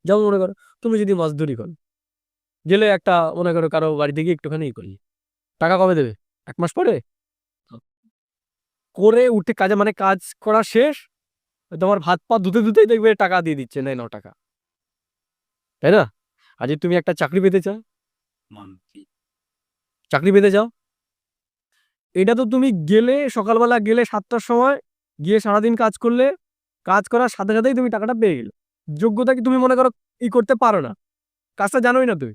যেমন মনে করো তুমি যদি মাছধরি করো, গেলে একটা মনে করো কারো বাড়িতে গিয়ে একটুখানি করি, টাকা কবে দেবে? 1 মাস পরে? করে উঠে কাজে মানে কাজ করা শেষ, তোমার হাত পা ধুতে ধুতেই দেখবে টাকা দিয়ে দিচ্ছে, নেই নাও টাকা। তাই না? আর যদি তুমি একটা চাকরি পেতে চাও, মানছি। চাকরি পেতে চাও, এটা তো তুমি গেলে সকালবেলা গেলে 7টার সময় গিয়ে সারাদিন কাজ করলে, কাজ করার সাথে সাথেই তুমি টাকাটা পেয়ে গেলে। যোগ্যতা কি তুমি মনে করো করতে পারো না, কাজটা জানোই না তুমি,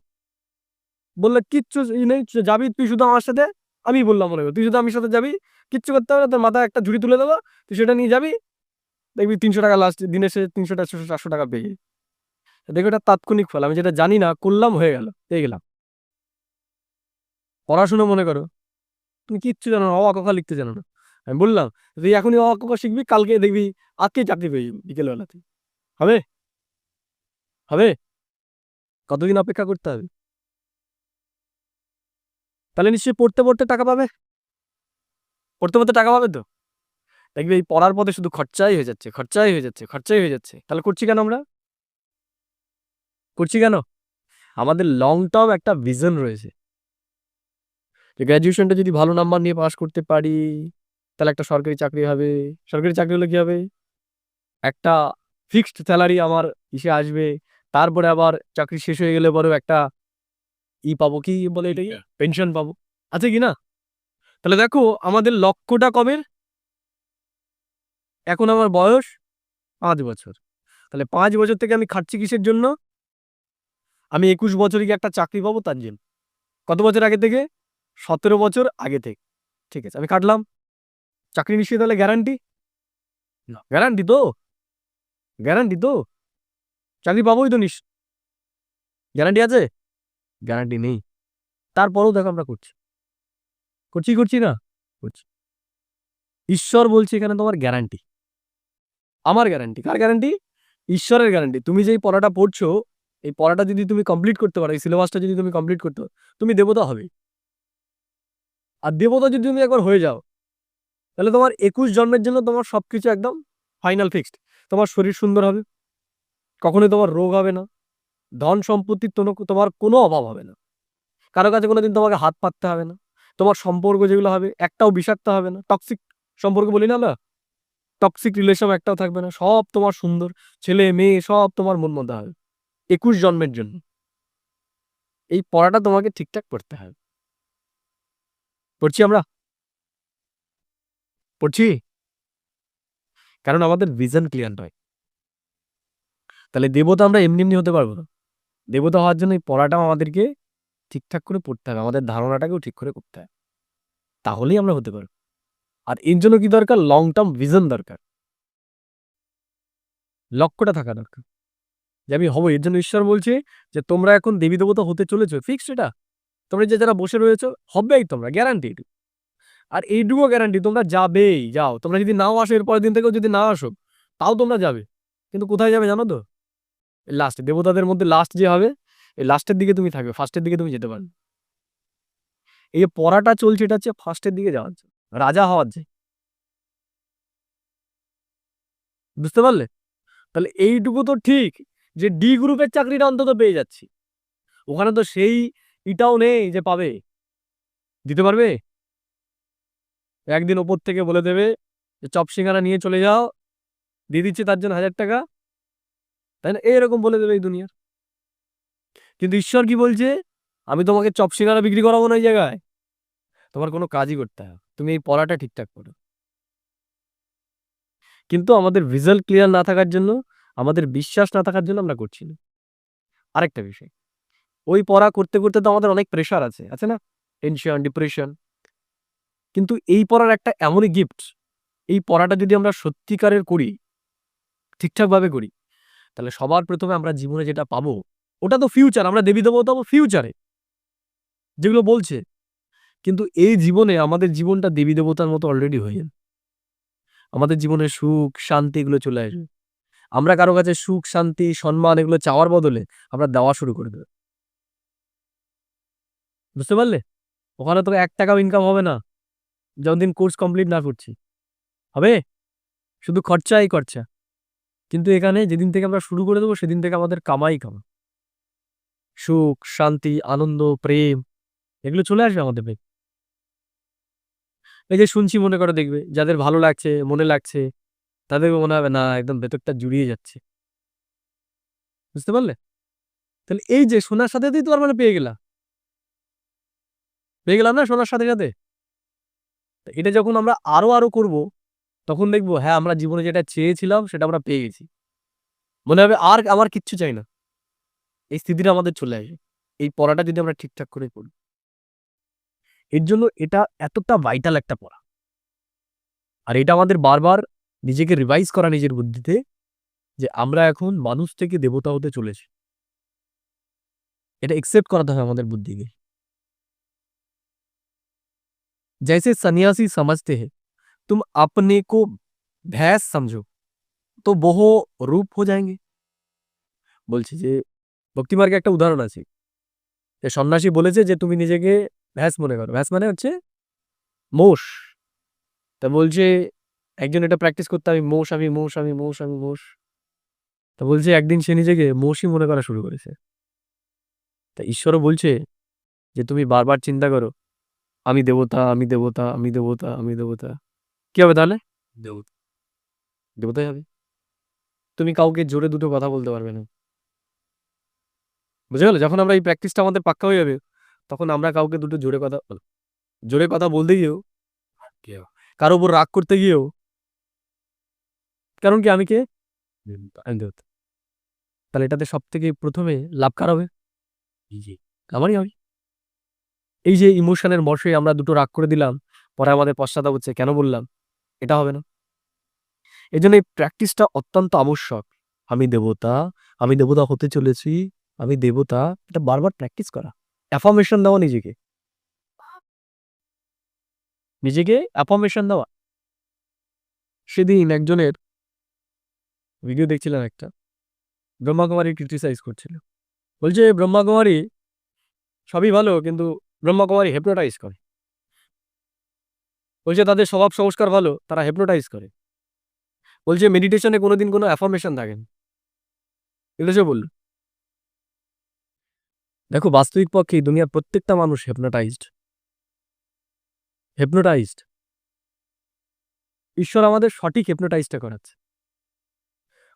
বললে কিচ্ছু নেই, যাবি তুই শুধু আমার সাথে, আমি বললাম মনে করো তুই শুধু আমার সাথে যাবি, কিচ্ছু করতে হবে না, তোর মাথায় একটা ঝুড়ি তুলে দেবো, তুই সেটা নিয়ে যাবি, দেখবি 300 টাকা লাস্ট দিনে সে 300 400 টাকা পেয়ে গেলি। দেখো এটা তাৎক্ষণিক ফল, আমি যেটা জানি না করলাম হয়ে গেল, পেয়ে গেলাম। পড়াশুনো মনে করো তুমি কিচ্ছু জানো না, অ আ ক খ লিখতে জানো না, আমি বললাম তুই এখনই অ আ ক খ শিখবি, কালকে দেখবি আজকেই চাকরি পেয়ে যাবি বিকেলবেলাতে। হবে? হবে? কতদিন অপেক্ষা করতে হবে? তাহলে নিশ্চয়ই পড়তে পড়তে টাকা পাবে, পড়তে পড়তে টাকা পাবে তো। দেখবি এই পড়ার পথে শুধু খরচাই হয়ে যাচ্ছে, খরচাই হয়ে যাচ্ছে, খরচাই হয়ে যাচ্ছে। তাহলে করছি কেন আমরা? করছি কেন? আমাদের লং টার্ম একটা ভিশন রয়েছে যে গ্র্যাজুয়েশনটা যদি ভালো নাম্বার নিয়ে পাস করতে পারি তাহলে একটা সরকারি চাকরি হবে। সরকারি চাকরি হলে কি হবে? একটা ফিক্সড স্যালারি আমার ইসে আসবে। তারপরে আবার চাকরি শেষ হয়ে গেলে পরেও একটা পাবো, কি বলে এটাকে? পেনশন পাবো। আছে কি না? তাহলে দেখো আমাদের লক্ষ্যটা কবের? এখন আমার বয়স 5 বছর। তাহলে 5 বছর থেকে আমি খাটছি কিসের জন্য? আমি 21 বছরে গিয়ে একটা চাকরি পাবো তার জন্য। কত বছর আগে থেকে? 17 বছর আগে থেকে। ঠিক আছে, আমি খাটলাম। চাকরি নিশ্চয়ই তাহলে গ্যারান্টি? না। গ্যারান্টি তো? গ্যারান্টি তো? চাকরি পাবোই তো গ্যারান্টি আছে? গ্যারান্টি নেই। তারপরেও দেখো আমরা করছি। করছি না? করছি। ঈশ্বর বলছে এখানে তোমার গ্যারান্টি। আমার গ্যারান্টি। কার গ্যারান্টি? ঈশ্বরের গ্যারান্টি। তুমি যেই পড়াটা পড়ছো, এই পড়াটা যদি তুমি কমপ্লিট করতে পারো, এই সিলেবাসটা যদি তুমি কমপ্লিট করতে পারো, তুমি দেবতা হবেই। আর দেবতা যদি তুমি একবার হয়ে যাও, তাহলে তোমার 21 জন্মের জন্য তোমার সবকিছু একদম ফাইনাল ফিক্সড। তোমার শরীর সুন্দর হবে, কখনোই তোমার রোগ হবে না, ধন সম্পত্তির তোমার কোনো অভাব হবে না, কারো কাছে কোনোদিন তোমাকে হাত পাততে হবে না, তোমার সম্পর্ক যেগুলো হবে একটাও বিষাক্ত হবে না, টক্সিক সম্পর্ক বলি না আমরা, টক্সিক রিলেশন একটাও থাকবে না, সব তোমার সুন্দর, ছেলে মেয়ে সব তোমার মন মতো হবে 21 জন্মের জন্য। এই পড়াটা তোমাকে ঠিকঠাক পড়তে হবে। পড়ছি আমরা? পড়ছি? কারণ আমাদের ভিশন ক্লিয়ার নয়। তাহলে দেবতা আমরা এমনি এমনি হতে পারবো না। দেবতা হওয়ার জন্য এই পড়াটাও আমাদেরকে ঠিকঠাক করে পড়তে হবে, আমাদের ধারণাটাকেও ঠিক করে করতে হবে, তাহলেই আমরা হতে পারবো। আর এর জন্য কি দরকার? লং টার্ম ভিশন দরকার, লক্ষ্যটা থাকা দরকার যে আমি হব। এর জন্য ঈশ্বর বলছে যে তোমরা এখন দেবী দেবতা হতে চলেছো, ফিক্সড এটা। তোমরা যে যারা বসে রয়েছো হবেই, তোমরা গ্যারান্টিড। আর এইটুকু গ্যারান্টি তোমরা যাবেই, যাও। তোমরা যদি নাও আসো, এর পরের দিন থেকেও যদি না আসো, তাও তোমরা যাবে। কিন্তু কোথায় যাবে জানো তো? লাস্টে, দেবতাদের মধ্যে লাস্ট যে হবে, এই লাস্টের দিকে তুমি থাকবে, ফার্স্টের দিকে তুমি যেতে পারবে। এই যে পড়াটা চলছে, এটা হচ্ছে ফার্স্টের দিকে যাওয়ার জন্য, রাজা হওয়ার যে। বুঝতে পারলে? তাহলে এইটুকু তো ঠিক যে ডি গ্রুপের চাকরিটা অন্তত পেয়ে যাচ্ছি। ওখানে তো সেই ইটাও নেই যে পাবে, দিতে পারবে। একদিন ওপর থেকে বলে দেবে যে চপ সিঙ্গারা নিয়ে চলে যাও, দিয়ে দিচ্ছে তার জন্য 1000 টাকা, তাই না? এরকম বলে দেবে এই দুনিয়ার। কিন্তু ঈশ্বর কি বলছে? আমি তোমাকে চপ সিঙ্গারা বিক্রি করাবো না এই জায়গায়, তোমার কোনো কাজই করতে হবে, তুমি এই পড়াটা ঠিকঠাক করো। কিন্তু আমাদের ভিজুয়াল ক্লিয়ার না থাকার জন্য, আমাদের বিশ্বাস না থাকার জন্য আমরা করছি না। আরেকটা বিষয়, ওই পড়া করতে করতে তো আমাদের অনেক প্রেশার আছে, আছে না? Tension, depression. কিন্তু এই পড়ার একটা এমনই গিফট, এই পড়াটা যদি আমরা সত্যিকারের করি, ঠিকঠাকভাবে করি, তাহলে সবার প্রথমে আমরা জীবনে যেটা পাবো, ওটা তো ফিউচার, আমরা দেবী দেবতা হবো ফিউচারে, যেগুলো বলছে। কিন্তু এই জীবনে আমাদের জীবনটা দেবী দেবতার মতো অলরেডি হয়ে যাবে। আমাদের জীবনে সুখ, শান্তি এগুলো চলে আসবে। আমরা কারো কাছে সুখ, শান্তি, সম্মান এগুলো চাওয়ার বদলে আমরা দেওয়া শুরু করে দেবো। বুঝতে পারলে? ওখানে তো 1 টাকাও ইনকাম হবে না যতদিন কোর্স কমপ্লিট না করছি। হবে? শুধু খরচাই খরচা। কিন্তু এখানে যেদিন থেকে আমরা শুরু করে দেবো, সেদিন থেকে আমাদের কামাই কামা। সুখ, শান্তি, আনন্দ, প্রেম এগুলো চলে আসবে আমাদের ভেতর। এই যে শুনছি, মনে করে দেখবে যাদের ভালো লাগছে, মনে লাগছে, তাদের মনে হবে না একদম ভেতরটা জুড়িয়ে যাচ্ছে। বুঝতে পারলে? তাহলে এই যে শোনার সাথে সাথেই তো তার মানে পেয়ে গেলাম না শোনার সাথে সাথে। তা এটা যখন আমরা আরো আরো করব, তখন দেখবো হ্যাঁ, আমরা জীবনে যেটা চেয়েছিলাম সেটা আমরা পেয়ে গেছি। মনে হবে আর আমার কিচ্ছু চাই না। এই স্থিতিটা আমাদের চলে আসে এই পড়াটা যদি আমরা ঠিকঠাক করে করি। এর জন্য এটা এতটা ভাইটাল একটা পড়া। আর এটা আমাদের বারবার নিজেকে রিভাইজ করা নিজের বুদ্ধিতে, যে আমরা এখন মানুষ থেকে দেবতা হতে চলেছি। এটা একসেপ্ট করাতে হবে আমাদের বুদ্ধিকে। जैसे सन्यासी समझते हैं तुम अपने को भैंस समझो तो वो रूप हो जाएंगे। বলছি যে ভক্তি মার্গে একটা উদাহরণ আছে, যে সন্ন্যাসী বলেছে যে তুমি নিজেকে ভ্যাস মনে করো। ভ্যাস মানে হচ্ছে মোষ। তা বলছে একজন এটা প্র্যাকটিস করতে, আমি মোষ, আমি মোষ, আমি মোষ, আমি মোষ। তা বলছে একদিন সে নিজেকে মোষই মনে করা শুরু করেছে। তা ঈশ্বরও বলছে যে তুমি বারবার চিন্তা করো আমি দেবতা, আমি দেবতা, আমি দেবতা, আমি দেবতা। কি হবে তাহলে? দেবতা। দেবতাই হবে। তুমি কাউকে জোরে দুটো কথা বলতে পারবে না। বুঝে গেল? যখন আমরা এই প্র্যাকটিসটা আমাদের পাক্কা হয়ে যাবে, তখন আমরা কাউকে দুটো জোরে কথা বলতে গিয়েও, কেউ কারো উপর রাগ করতে গিয়েও, কারণ কি আমি কে? দেবতা। আমি দেবতা। তাহলে এটাতে সব থেকে প্রথমে লাভ কার হবে? জি। আমারই হবে। এই যে ইমোশনের বশে আমরা দুটো রাগ করে দিলাম, পরে আমাদের পশ্চাতাপ হচ্ছে কেন বললাম, এটা হবে না। এই জন্য এই প্র্যাকটিসটা অত্যন্ত আবশ্যক। আমি দেবতা, আমি দেবতা হতে চলেছি, আমি দেবতা, এটা বারবার প্র্যাকটিস করা, অ্যাফার্মেশন দেওয়া নিজেকে, নিজেকে অ্যাফার্মেশন দেওয়া। সেদিন একজনের ভিডিও দেখছিলাম, একটা ব্রহ্মাকুমারী ক্রিটিসাইজ করছিল। বলছে ব্রহ্মাকুমারী সবই ভালো, কিন্তু ব্রহ্মাকুমারী হেপনোটাইজ করে। বলছে তাদের স্বভাব সংস্কার ভালো, তারা হেপনোটাইজ করে। বলছে মেডিটেশনে কোনোদিন কোনো অ্যাফার্মেশন থাকে না। এগুলো সে বলল। দেখো, বাস্তবিক পক্ষে এই দুনিয়ার প্রত্যেকটা মানুষ হেপনোটাইজড। হেপনোটাইজড। ঈশ্বর আমাদের সঠিক হেপনোটাইজটা করাচ্ছে।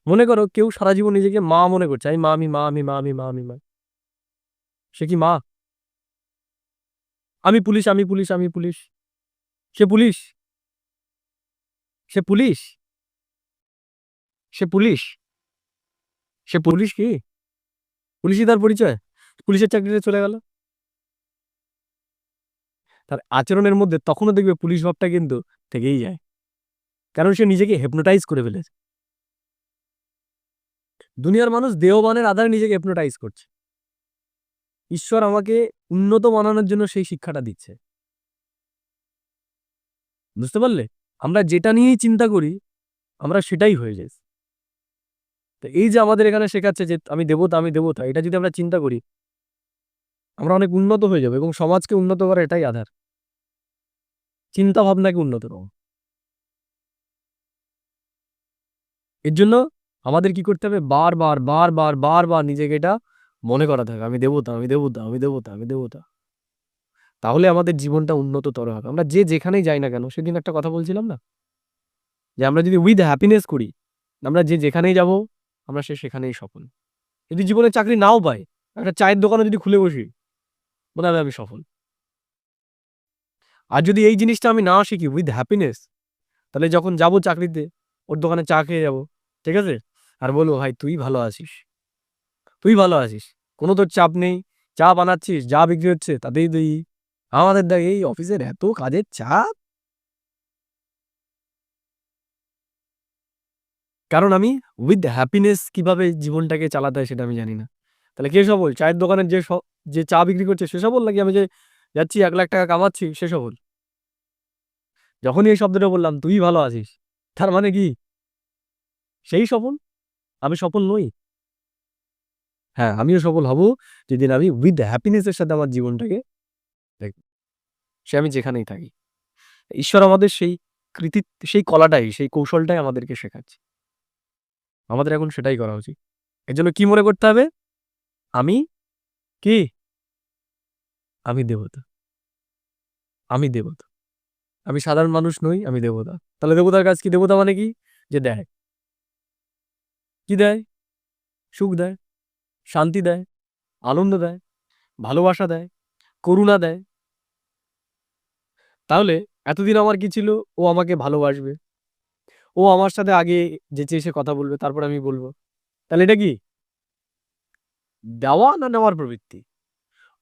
মনে করো কেউ সারা জীবন নিজেকে মা মনে করছে, আমি মা, আমি মা, আমি মা, আমি মা, আমি মা। সে কি মা? আমি পুলিশ, আমি পুলিশ, আমি পুলিশ। সে পুলিশ? সে পুলিশ? সে পুলিশ? সে পুলিশ কি? পুলিশই তার পরিচয়? পুলিশের চাকরিতে চলে গেল। তার আচরণের মধ্যে তখনও দেখবে পুলিশ ভাবটা কিন্তু থেকেই যায়, কারণ সে নিজেকে হেপনোটাইজ করে ফেলেছে। দুনিয়ার মানুষ দেহবানের আধারে নিজেকে হেপনোটাইজ করছে। ঈশ্বর আমাকে উন্নত বানানোর জন্য সেই শিক্ষাটা দিচ্ছে। বুঝতে পারলে? আমরা যেটা নিয়েই চিন্তা করি আমরা সেটাই হয়ে যাই। তো এই যে আমাদের এখানে শেখাচ্ছে যে আমি দেবতা, এটা যদি আমরা চিন্তা করি আমরা অনেক উন্নত হয়ে যাবো, এবং সমাজকে উন্নত করা এটাই আধার। চিন্তা ভাবনাকে উন্নত করো। এর জন্য আমাদের কি করতে হবে? বারবার নিজেকে এটা মনে করাতে হবে, আমি দেবতা। তাহলে আমাদের জীবনটা উন্নততর হবে। আমরা যে যেখানেই যাই না কেন, সেদিন একটা কথা বলছিলাম না, যে আমরা যদি উইথ হ্যাপিনেস করি, আমরা যে যেখানেই যাব আমরা সেখানেই সফল। যদি জীবনে চাকরি নাও পাই, একটা চায়ের দোকানে যদি খুলে বসি, মনে হবে আমি সফল। আর যদি এই জিনিসটা আমি না শিখি উইথ হ্যাপিনেস, তাহলে যখন যাব চাকরিতে, ওর দোকানে চা খেয়ে যাব, ঠিক আছে, আর বলবো ভাই তুই ভালো আছিস, কোনো তোর চাপ নেই, চা বানাচ্ছিস, যা বিক্রি হচ্ছে তাতেই তুই, আমাদের দেখ এই অফিসের এত কাজের চাপ, কারণ আমি উইথ হ্যাপিনেস কিভাবে জীবনটাকে চালাতে হয় সেটা আমি জানি না। তাহলে কে সফল? চায়ের দোকানের যে চা বিক্রি করছে সে সফল, নাকি আমি যে যাচ্ছি 1 লাখ টাকা কামাচ্ছি সে সফল? যখনই এই শব্দটা বললাম তুই ভালো আছিস, তার মানে কি সেই সফল? আমি সফল নই। হ্যাঁ, আমিও সফল হব যেদিন আমি উইথ হ্যাপিনেসের সাথে আমার জীবনটাকে দেখব, সে আমি যেখানেই থাকি। ঈশ্বর আমাদের সেই সেই কলাটাই, সেই কৌশলটাই আমাদেরকে শেখাচ্ছে। আমাদের এখন সেটাই করা উচিত। এর জন্য কি মনে করতে হবে? আমি কি? আমি দেবতা। আমি সাধারণ মানুষ নই, আমি দেবতা। তাহলে দেবতার কাজ কি? দেবতা মানে কি? যে দেয়। কি দেয়? সুখ দেয়, শান্তি দেয়, আনন্দ দেয়, ভালোবাসা দেয়, করুণা দেয়। তাহলে এতদিন আমার কি ছিল? ও আমাকে ভালোবাসবে, ও আমার সাথে আগে যেচে এসে কথা বলবে, তারপর আমি বলবো। তাহলে এটা কি? দেওয়া না নেওয়ার প্রবৃত্তি?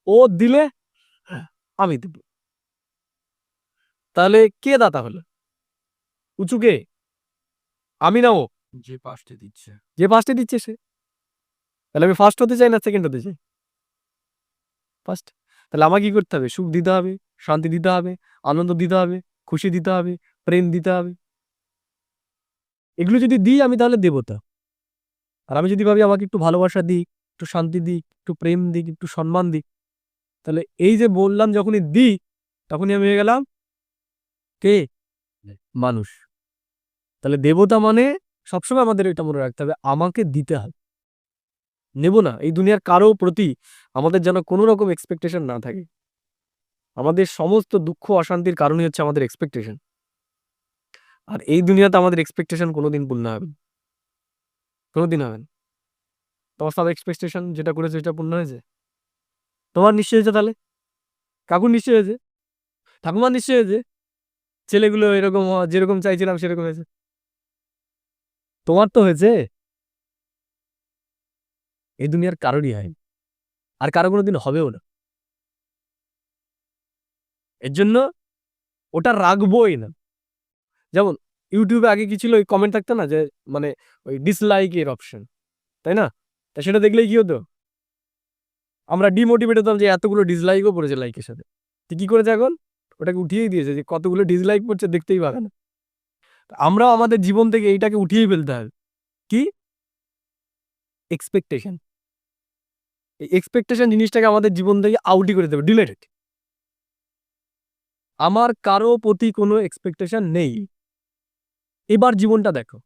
ও দিলে আমি দেব। তাহলে কে দাতা হলো? উঁচু কে? আমি না ও? যে পাশে দিচ্ছে। যে ফার্স্টে দিচ্ছে সে। তাহলে আমি ফার্স্ট হতে চাই না সেকেন্ড হতে চাই? ফার্স্ট। তাহলে আমাকে কি করতে হবে? সুখ দিতে হবে, শান্তি দিতে হবে, আনন্দ দিতে হবে, খুশি দিতে হবে, প্রেম দিতে হবে। এগুলো যদি দিই আমি, তাহলে দেবতা। আর আমি যদি ভাবি আমাকে একটু ভালোবাসা দিক, একটু শান্তি দিক, একটু প্রেম দিক, একটু সম্মান দিক, তাহলে এই যে বললাম যখনই দিই তখনই আমি হয়ে গেলাম কে? মানুষ। তাহলে দেবতা মানে সবসময় আমাদের এটা মনে রাখতে হবে, আমাকে দিতে হবে, নেব না। এই দুনিয়ার কারো প্রতি আমাদের যেন কোনো রকম এক্সপেকটেশন না থাকে। আমাদের সমস্ত দুঃখ অশান্তির কারণই হচ্ছে আমাদের এক্সপেকটেশন। আর এই দুনিয়াতে আমাদের এক্সপেকটেশন কোনোদিন পূর্ণ হবে না, কোনোদিন হবে না। তোমার সব এক্সপেকটেশন যেটা করেছে সেটা পূর্ণ হয়েছে? তোমার নিশ্চয় হয়েছে। তাহলে কাকুর নিশ্চয় হয়েছে, ঠাকুমার নিশ্চয় হয়েছে, ছেলেগুলো এরকম যেরকম চাইছিলাম সেরকম হয়েছে। তোমার তো হয়েছে। এই দুনিয়ার কারোরই হয়নি, আর কারো কোনোদিন হবেও না। এর জন্য ওটা রাখবোই না। যেমন ইউটিউবে আগে কি ছিল, ওই কমেন্ট থাকতো না যে, মানে ওই ডিসলাইক এর অপশন, তাই না? তা সেটা দেখলেই কি হতো? আমরা ডিমোটিভেট হতাম যে এতগুলো ডিসলাইকও পড়েছে লাইকের সাথে। তো কি করেছে এখন? ওটাকে উঠিয়েই দিয়েছে, যে কতগুলো ডিসলাইক পড়ছে দেখতেই পারে না। আমরাও আমাদের জীবন থেকে এইটাকে উঠিয়েই ফেলতে হবে। কি? এক্সপেকটেশন। এই এক্সপেকটেশন জিনিসটাকে আমাদের জীবন থেকে আউটই করে দেবে, ডিলেটেড। আমার কারো প্রতি কোনো এক্সপেকটেশন নেই। এবার জীবনটা দেখো,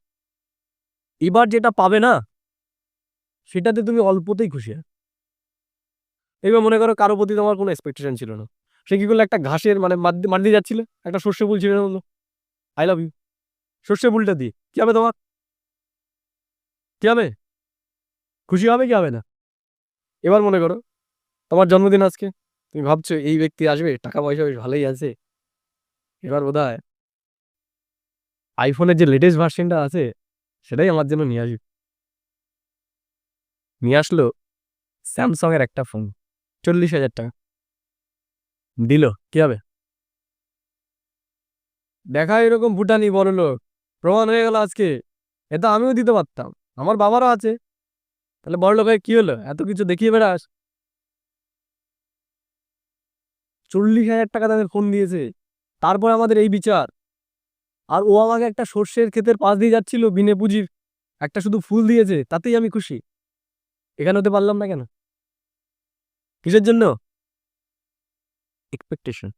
এবার যেটা পাবে না সেটাতে তুমি অল্পতেই খুশি হয়। এবার মনে করো কারো প্রতি তোমার কোনো এক্সপেকটেশন ছিল না, সে কি করলো? একটা ঘাসের মানে মাঠ দিয়ে যাচ্ছিল, একটা সর্ষে ফুল ছিঁড়ে বললো আই লাভ ইউ। সর্ষে ফুলটা দিয়ে কি হবে তোমার? কি হবে? খুশি হবে কি হবে না? এবার মনে করো তোমার জন্মদিন আজকে, তুমি ভাবছো এই ব্যক্তি আসবে, টাকা পয়সা বেশ ভালোই আছে, এবার বোধহয় আইফোনের যে লেটেস্ট ভার্সনটা আছে সেটাই আমার জন্য নিয়ে আসবে। নিয়ে আসলো স্যামসাং এর একটা ফোন, 40,000 টাকা দিল, কি হবে? দেখা এরকম ভুটানি বড় লোক প্রমাণ হয়ে গেল আজকে। এটা আমিও দিতে পারতাম, আমার বাবারও আছে। তাহলে বড় লোক হয়ে কি হলো, এত কিছু দেখিয়ে বেড়াস। 40,000 টাকা তাদের ফোন দিয়েছে, তারপর আমাদের এই বিচার। আর ও আমাকে একটা সর্ষের ক্ষেতের পাশ দিয়ে যাচ্ছিল বিনে পুঁজির, একটা শুধু ফুল দিয়েছে, তাতেই আমি খুশি। এখানে হতে পারলাম না কেন? কিসের জন্য? এক্সপেকটেশন।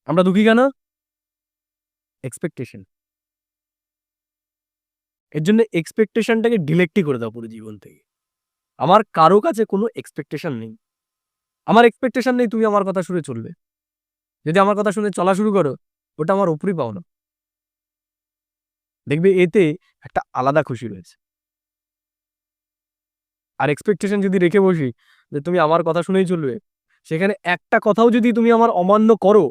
আমরা দুঃখী কেন? এক্সপেকটেশন। এর জন্য এক্সপেকটেশনটাকে ডিলেক্টই করে দাও পুরো জীবন থেকে। আমার কারো কাছে কোনো এক্সপেকটেশন নেই। আমার এক্সপেকটেশন নেই তুমি আমার কথা শুনে চলবে। যদি আমার কথা শুনে চলা শুরু করো, ওটা আমার উপরই পাওনা। দেখবে এতে একটা আলাদা খুশি রয়েছে। আর এক্সপেকটেশন যদি রেখে বসি যে তুমি আমার কথা শুনেই চলবে, সেখানে একটা কথাও যদি তুমি আমার অমান্য করো,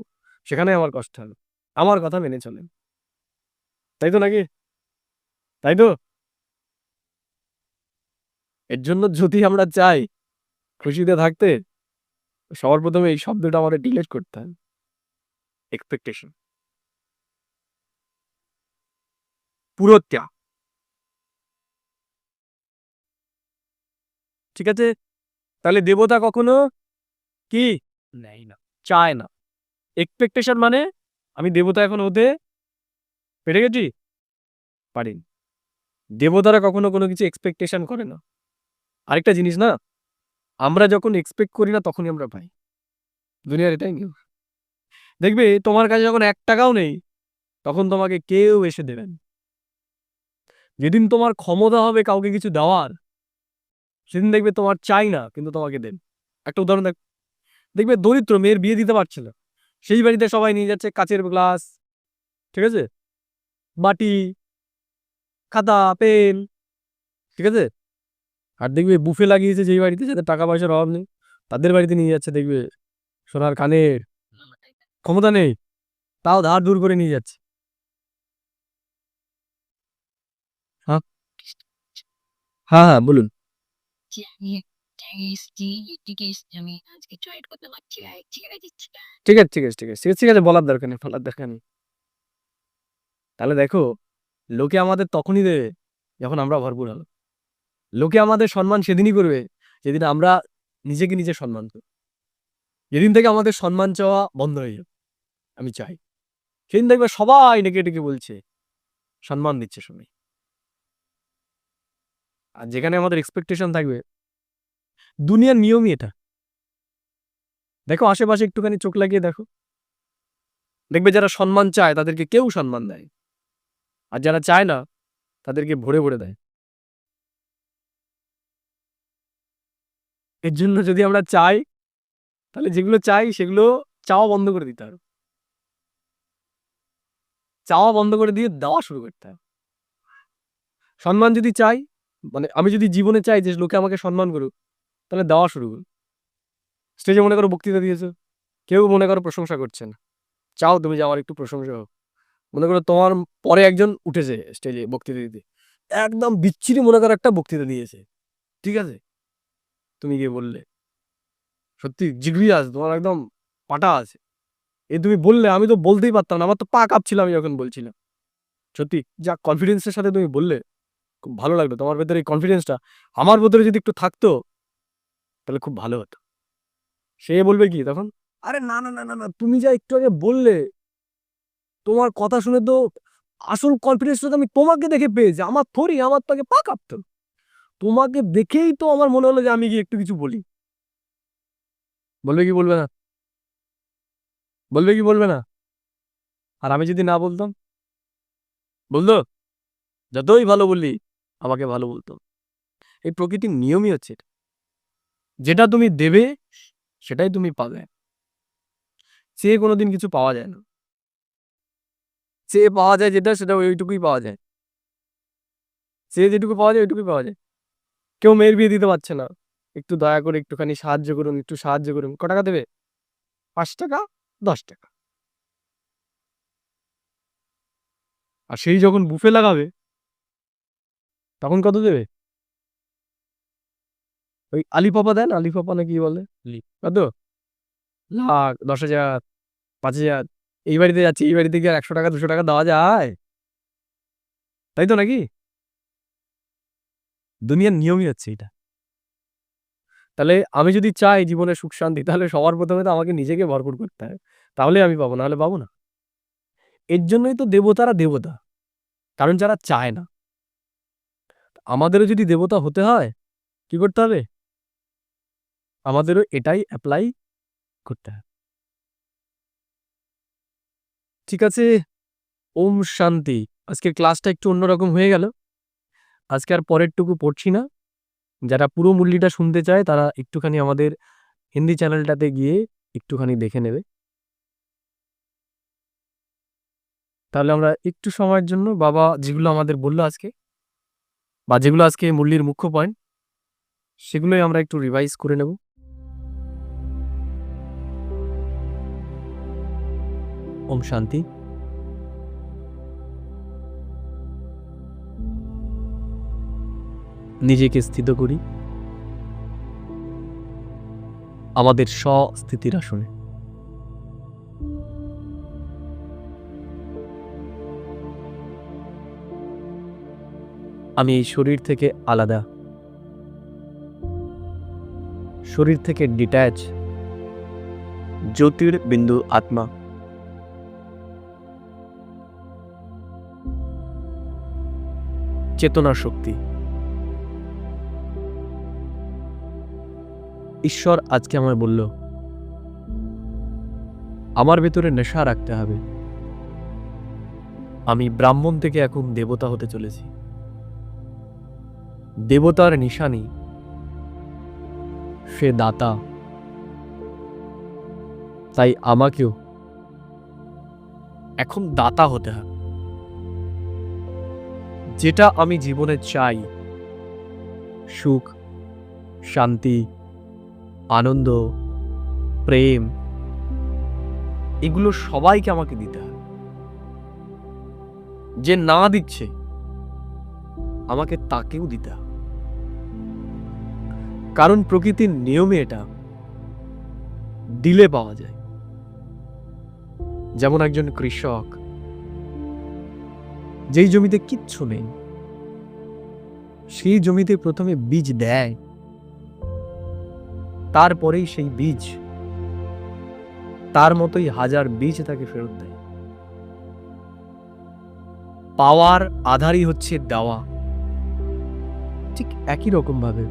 সেখানে আমার কষ্ট হবে। আমার কথা মেনে চলেন, তাই তো নাকি? তাই তো? এর জন্য যদি আমরা চাই খুশিতে থাকতে, সবার প্রথমে এই শব্দটা আমাদের ডিলিট করতে হয়, এক্সপেকটেশন। পুরো ত্যাগ। ঠিক আছে? তাহলে দেবতা কখনো কি নেয় না, চায় না। এক্সপেকটেশন মানে আমি দেবতা এখন হতে পেরে গেছি? পারিনি। দেবতারা কখনো কোনো কিছু এক্সপেকটেশন করে না। আরেকটা জিনিস না, আমরা যখন এক্সপেক্ট করি না তখনই আমরা পাই। দুনিয়ার এটাই নিয়ম। দেখবে তোমার কাছে যখন 1 টাকাও নেই, তখন তোমাকে কেউ এসে দেবেন। যেদিন তোমার ক্ষমতা হবে কাউকে কিছু দেওয়ার, সেদিন দেখবে তোমার চাই না কিন্তু তোমাকে দেন। একটা উদাহরণ দেখবে দরিদ্র মেয়ের বিয়ে দিতে পারছে না, সেই বাড়িতে সবাই নিয়ে যাচ্ছে কাচের গ্লাস, ঠিক আছে, বাটি, খাতা, পেন, ঠিক আছে। আর দেখবে বুফে লাগিয়েছে যেই বাড়িতে, যাদের টাকা পয়সার অভাব নেই, তাদের বাড়িতে নিয়ে যাচ্ছে দেখবে সোনার কানের। ক্ষমতা নেই, তাও ধার দূর করে নিয়ে যাচ্ছে। হ্যাঁ হ্যাঁ হ্যাঁ বলুন। যে আমি একটা এসছি, এদিকে এসছি, আমি আজকে জয়েন করতে পারছি না, ছেড়ে দিচ্ছি না। ঠিক আছে ঠিক আছে ঠিক আছে ঠিক আছে ঠিক আছে, বলার দরকার নেই, বলার দরকার নেই। তাহলে দেখো, লোকে আমাদের তখনই দেবে যখন আমরা ভরপুর হলো। লোকে আমাদের সম্মান সেদিনই করবে যেদিন আমরা নিজেকে নিজে সম্মান করব। যেদিন থেকে আমাদের সম্মান চাওয়া বন্ধ হয়ে যাবে, আমি চাই, সেদিন দেখবে সবাই ডেকে ডেকে বলছে, সম্মান দিচ্ছে সবাই। আর যেখানে আমাদের এক্সপেকটেশন থাকবে, দুনিয়ার নিয়মই এটা। দেখো আশেপাশে একটুখানি চোখ লাগিয়ে দেখো, দেখবে যারা সম্মান চায় তাদেরকে কেউ সম্মান দেয়, আর যারা চায় না তাদেরকে ভরে ভরে দেয়। এর জন্য যদি আমরা চাই, তাহলে যেগুলো চাই সেগুলো চাওয়া বন্ধ করে দিতে হবে। চাওয়া বন্ধ করে দিয়ে দেওয়া শুরু করতে হবে। সম্মান যদি চাই, মানে আমি যদি জীবনে চাই যে লোকে আমাকে সম্মান করুক, তাহলে দেওয়া শুরু করুন। স্টেজে মনে করো বক্তৃতা দিয়েছো, কেউ মনে করো প্রশংসা করছে না, চাও তুমি যে আমার একটু প্রশংসা হোক। মনে করো তোমার পরে একজন উঠেছে স্টেজে বক্তৃতা দিতে, একদম বিচ্ছিরি মনে করো একটা বক্তৃতা দিয়েছে, ঠিক আছে, তুমি গিয়ে বললে, সত্যি জিগরি আছে তোমার, একদম পাটা আছে, এ তুমি বললে, আমি তো বলতেই পারতাম না, আমার তো পা কাঁপছিল আমি যখন বলছিলাম। সত্যি যা কনফিডেন্সের সাথে তুমি বললে, খুব ভালো লাগলো। তোমার ভেতরে এই কনফিডেন্সটা আমার ভেতরে যদি একটু থাকতো, তাহলে খুব ভালো হতো। সে বলবে কি তখন, আরে না না না না না, তুমি যা একটু আগে বললে, তোমার কথা শুনে তো আসল কনফিডেন্সটা তো আমি তোমাকে দেখে পেয়েছি, আমার থরি, আমার তো আগে পা কাঁপতো, তোমাকে দেখেই তো আমার মনে হলো যে আমি গিয়ে একটু কিছু বলি। বলবে কি বলবে না? বলবে কি বলবে না? আর আমি যদি না বলতাম, বলতো যতই ভালো বললি, আমাকে ভালো বলতো। এই প্রকৃতির নিয়মই হচ্ছে এটা। যেটা তুমি দেবে সেটাই তুমি পাবে। চেয়ে কোনোদিন কিছু পাওয়া যায় না। চেয়ে পাওয়া যায় যেটা, সেটা ওইটুকুই পাওয়া যায়। চেয়ে যেটুকু পাওয়া যায় ওইটুকুই পাওয়া যায়। কেউ মেয়ের বিয়ে দিতে পারছে না, একটু দয়া করে একটুখানি সাহায্য করুন, একটু সাহায্য করুন। ক টাকা দেবে? 5 টাকা, 10 টাকা। আর সেই যখন বুফে লাগাবে, তখন কত দেবে? ওই আলিপাপা দেন, আলিপাপা না কি বলে, লি। কত? লাখ, 10,000, 5,000, এই বাড়িতে যাচ্ছি, এই বাড়িতে কি আর 100 টাকা 200 টাকা দেওয়া যায়? তাই তো নাকি? দুনিয়ার নিয়মই হচ্ছে এটা। তাহলে আমি যদি চাই জীবনে সুখ শান্তি, তাহলে সবার প্রথমে তো আমাকে নিজেকে ভরপুর করতে হবে। তাহলেই আমি পাবো, নাহলে পাবো না। এর জন্যই তো দেবতারা দেবতা। কারণ যারা চায় না। আমাদেরও যদি দেবতা হতে হয়, কি করতে হবে? আমাদেরও এটাই এপ্লাই করতে হবে। ঠিক আছে, ওম শান্তি। আজকের ক্লাসটা একটু অন্যরকম হয়ে গেল। আজকে আর পরেরটুকু পড়ছি না। যারা পুরো মুরলিটা শুনতে চায় তারা একটুখানি আমাদের হিন্দি চ্যানেলটাতে গিয়ে একটুখানি দেখে নেবে। তাহলে আমরা একটু সময়ের জন্য বাবা যেগুলো আমাদের বলল আজকে, বা যেগুলো আজকে মুরলির মুখ্য পয়েন্ট, সেগুলোই আমরা একটু রিভাইজ করে নেব। ওম শান্তি। নিজেকে স্থিত করি আমাদের স্বস্থিতির আসনে। আমি এই শরীর থেকে আলাদা, শরীর থেকে ডিট্যাচ, জ্যোতির বিন্দু আত্মা। চেতনা শক্তি। ঈশ্বর আজকে আমায় বলল, আমার ভেতরে নেশা রাখতে হবে। আমি ব্রাহ্মণ থেকে এখন দেবতা হতে চলেছি। দেবতার নিশানি, সে দাতা। তাই আমাকেও এখন দাতা হতে হবে। যেটা আমি জীবনে চাই, সুখ, শান্তি, আনন্দ, প্রেম, এগুলো সবাইকে আমাকে দিতে হবে। যে না দিচ্ছে আমাকে তাকেও দিতে হবে। কারণ প্রকৃতির নিয়মে এটা দিলে পাওয়া যায়। যেমন একজন কৃষক, যেই জমিতে কিচ্ছু নেই, সেই জমিতে প্রথমে বীজ দেয়, তারপরেই সেই বীজ তার মতোই হাজার বীজ তাকে ফেরত দেয়। পাওয়ার আধারই হচ্ছে দেওয়া। ঠিক একই রকম ভাবে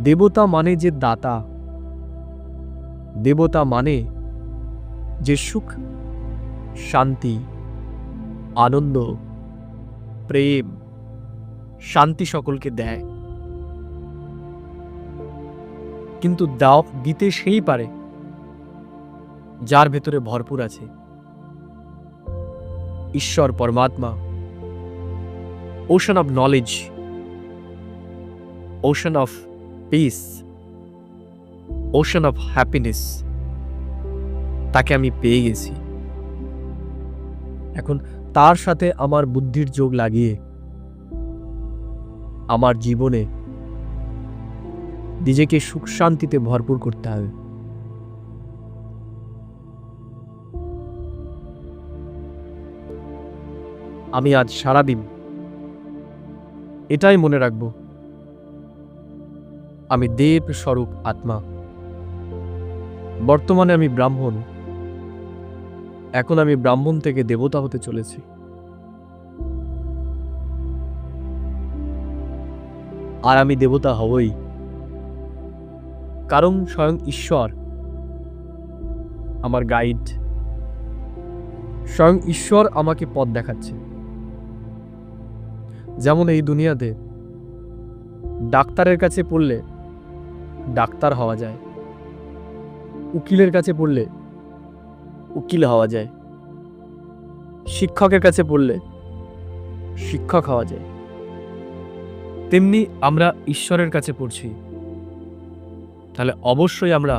দেবতা মানে যে দাতা, দেবতা মানে যে সুখ, শান্তি, আনন্দ, প্রেম, শান্তি সকলকে দেয়। কিন্তু দিতে সেই পারে যার ভেতরে ভরপুর আছে ঈশ্বর পরমাত্মা, ocean of knowledge, ocean of piece, ocean of happiness. তাকে আমি পেয়ে গেছি। এখন তার সাথে আমার বুদ্ধির যোগ লাগিয়ে আমার জীবনে নিজেকে সুখ শান্তিতে ভরপুর করতে হবে। আমি আজ সারাদিন এটাই মনে রাখব, আমি দেব স্বরূপ আত্মা। বর্তমানে আমি ব্রাহ্মণ, এখন আমি ব্রাহ্মণ থেকে দেবতা হতে চলেছি। আর আমি দেবতা হবই, কারণ স্বয়ং ঈশ্বর আমার গাইড। স্বয়ং ঈশ্বর আমাকে পথ দেখাচ্ছে। যেমন এই দুনিয়াতে ডাক্তারের কাছে পড়লে ডাক্তার হওয়া যায়, উকিলের কাছে পড়লে উকিল হওয়া যায়, শিক্ষকের কাছে পড়লে শিক্ষক হওয়া যায়। তেমনি আমরা ঈশ্বরের কাছে পড়ছি, তাহলে অবশ্যই আমরা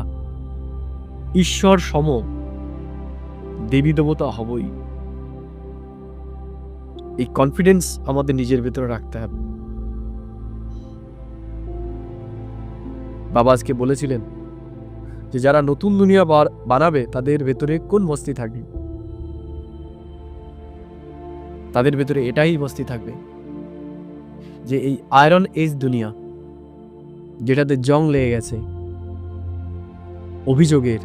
ঈশ্বর সম দেবী দেবতা হবই। এই কনফিডেন্স আমাদের নিজের ভেতরে রাখতে হবে। বাবা আজকে বলেছিলেন যে যারা নতুন দুনিয়া বানাবে তাদের ভেতরে কোন মস্তি থাকবে। তাদের ভেতরে এটাই মস্তি থাকবে যে এই আয়রন এজ দুনিয়া, যেটাতে জং লেগে গেছে, অভিযোগের,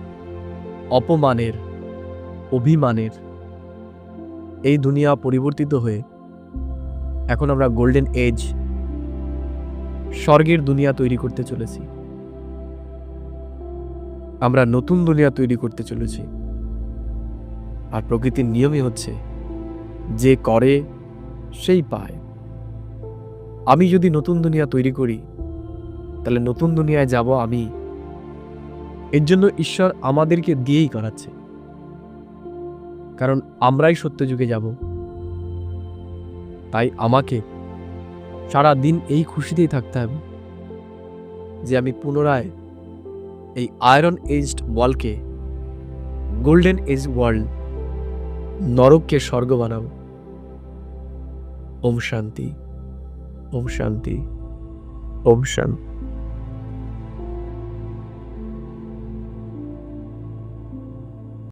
অপমানের, অভিমানের, এই দুনিয়া পরিবর্তিত হয়ে এখন আমরা গোল্ডেন এজ, স্বর্গের দুনিয়া তৈরি করতে চলেছি। আমরা নতুন দুনিয়া তৈরি করতে চলেছি। আর প্রকৃতির নিয়মই হচ্ছে যে করে সেই পায়। আমি যদি নতুন দুনিয়া তৈরি করি তাহলে নতুন দুনিয়ায় যাব আমি। এর জন্য ঈশ্বর আমাদেরকে দিয়েই করাচ্ছে, কারণ আমরাই সত্য যুগে যাব। তাই আমাকে সারা দিন এই খুশিতেই থাকতে হবে যে আমি পুনরায় এই আয়রন এজড ওয়ার্ল্ডকে গোল্ডেন এজ ওয়ার্ল্ড, নরককে স্বর্গ বানাবো। ওম শান্তি, ওম শান্তি, ওম শান্তি।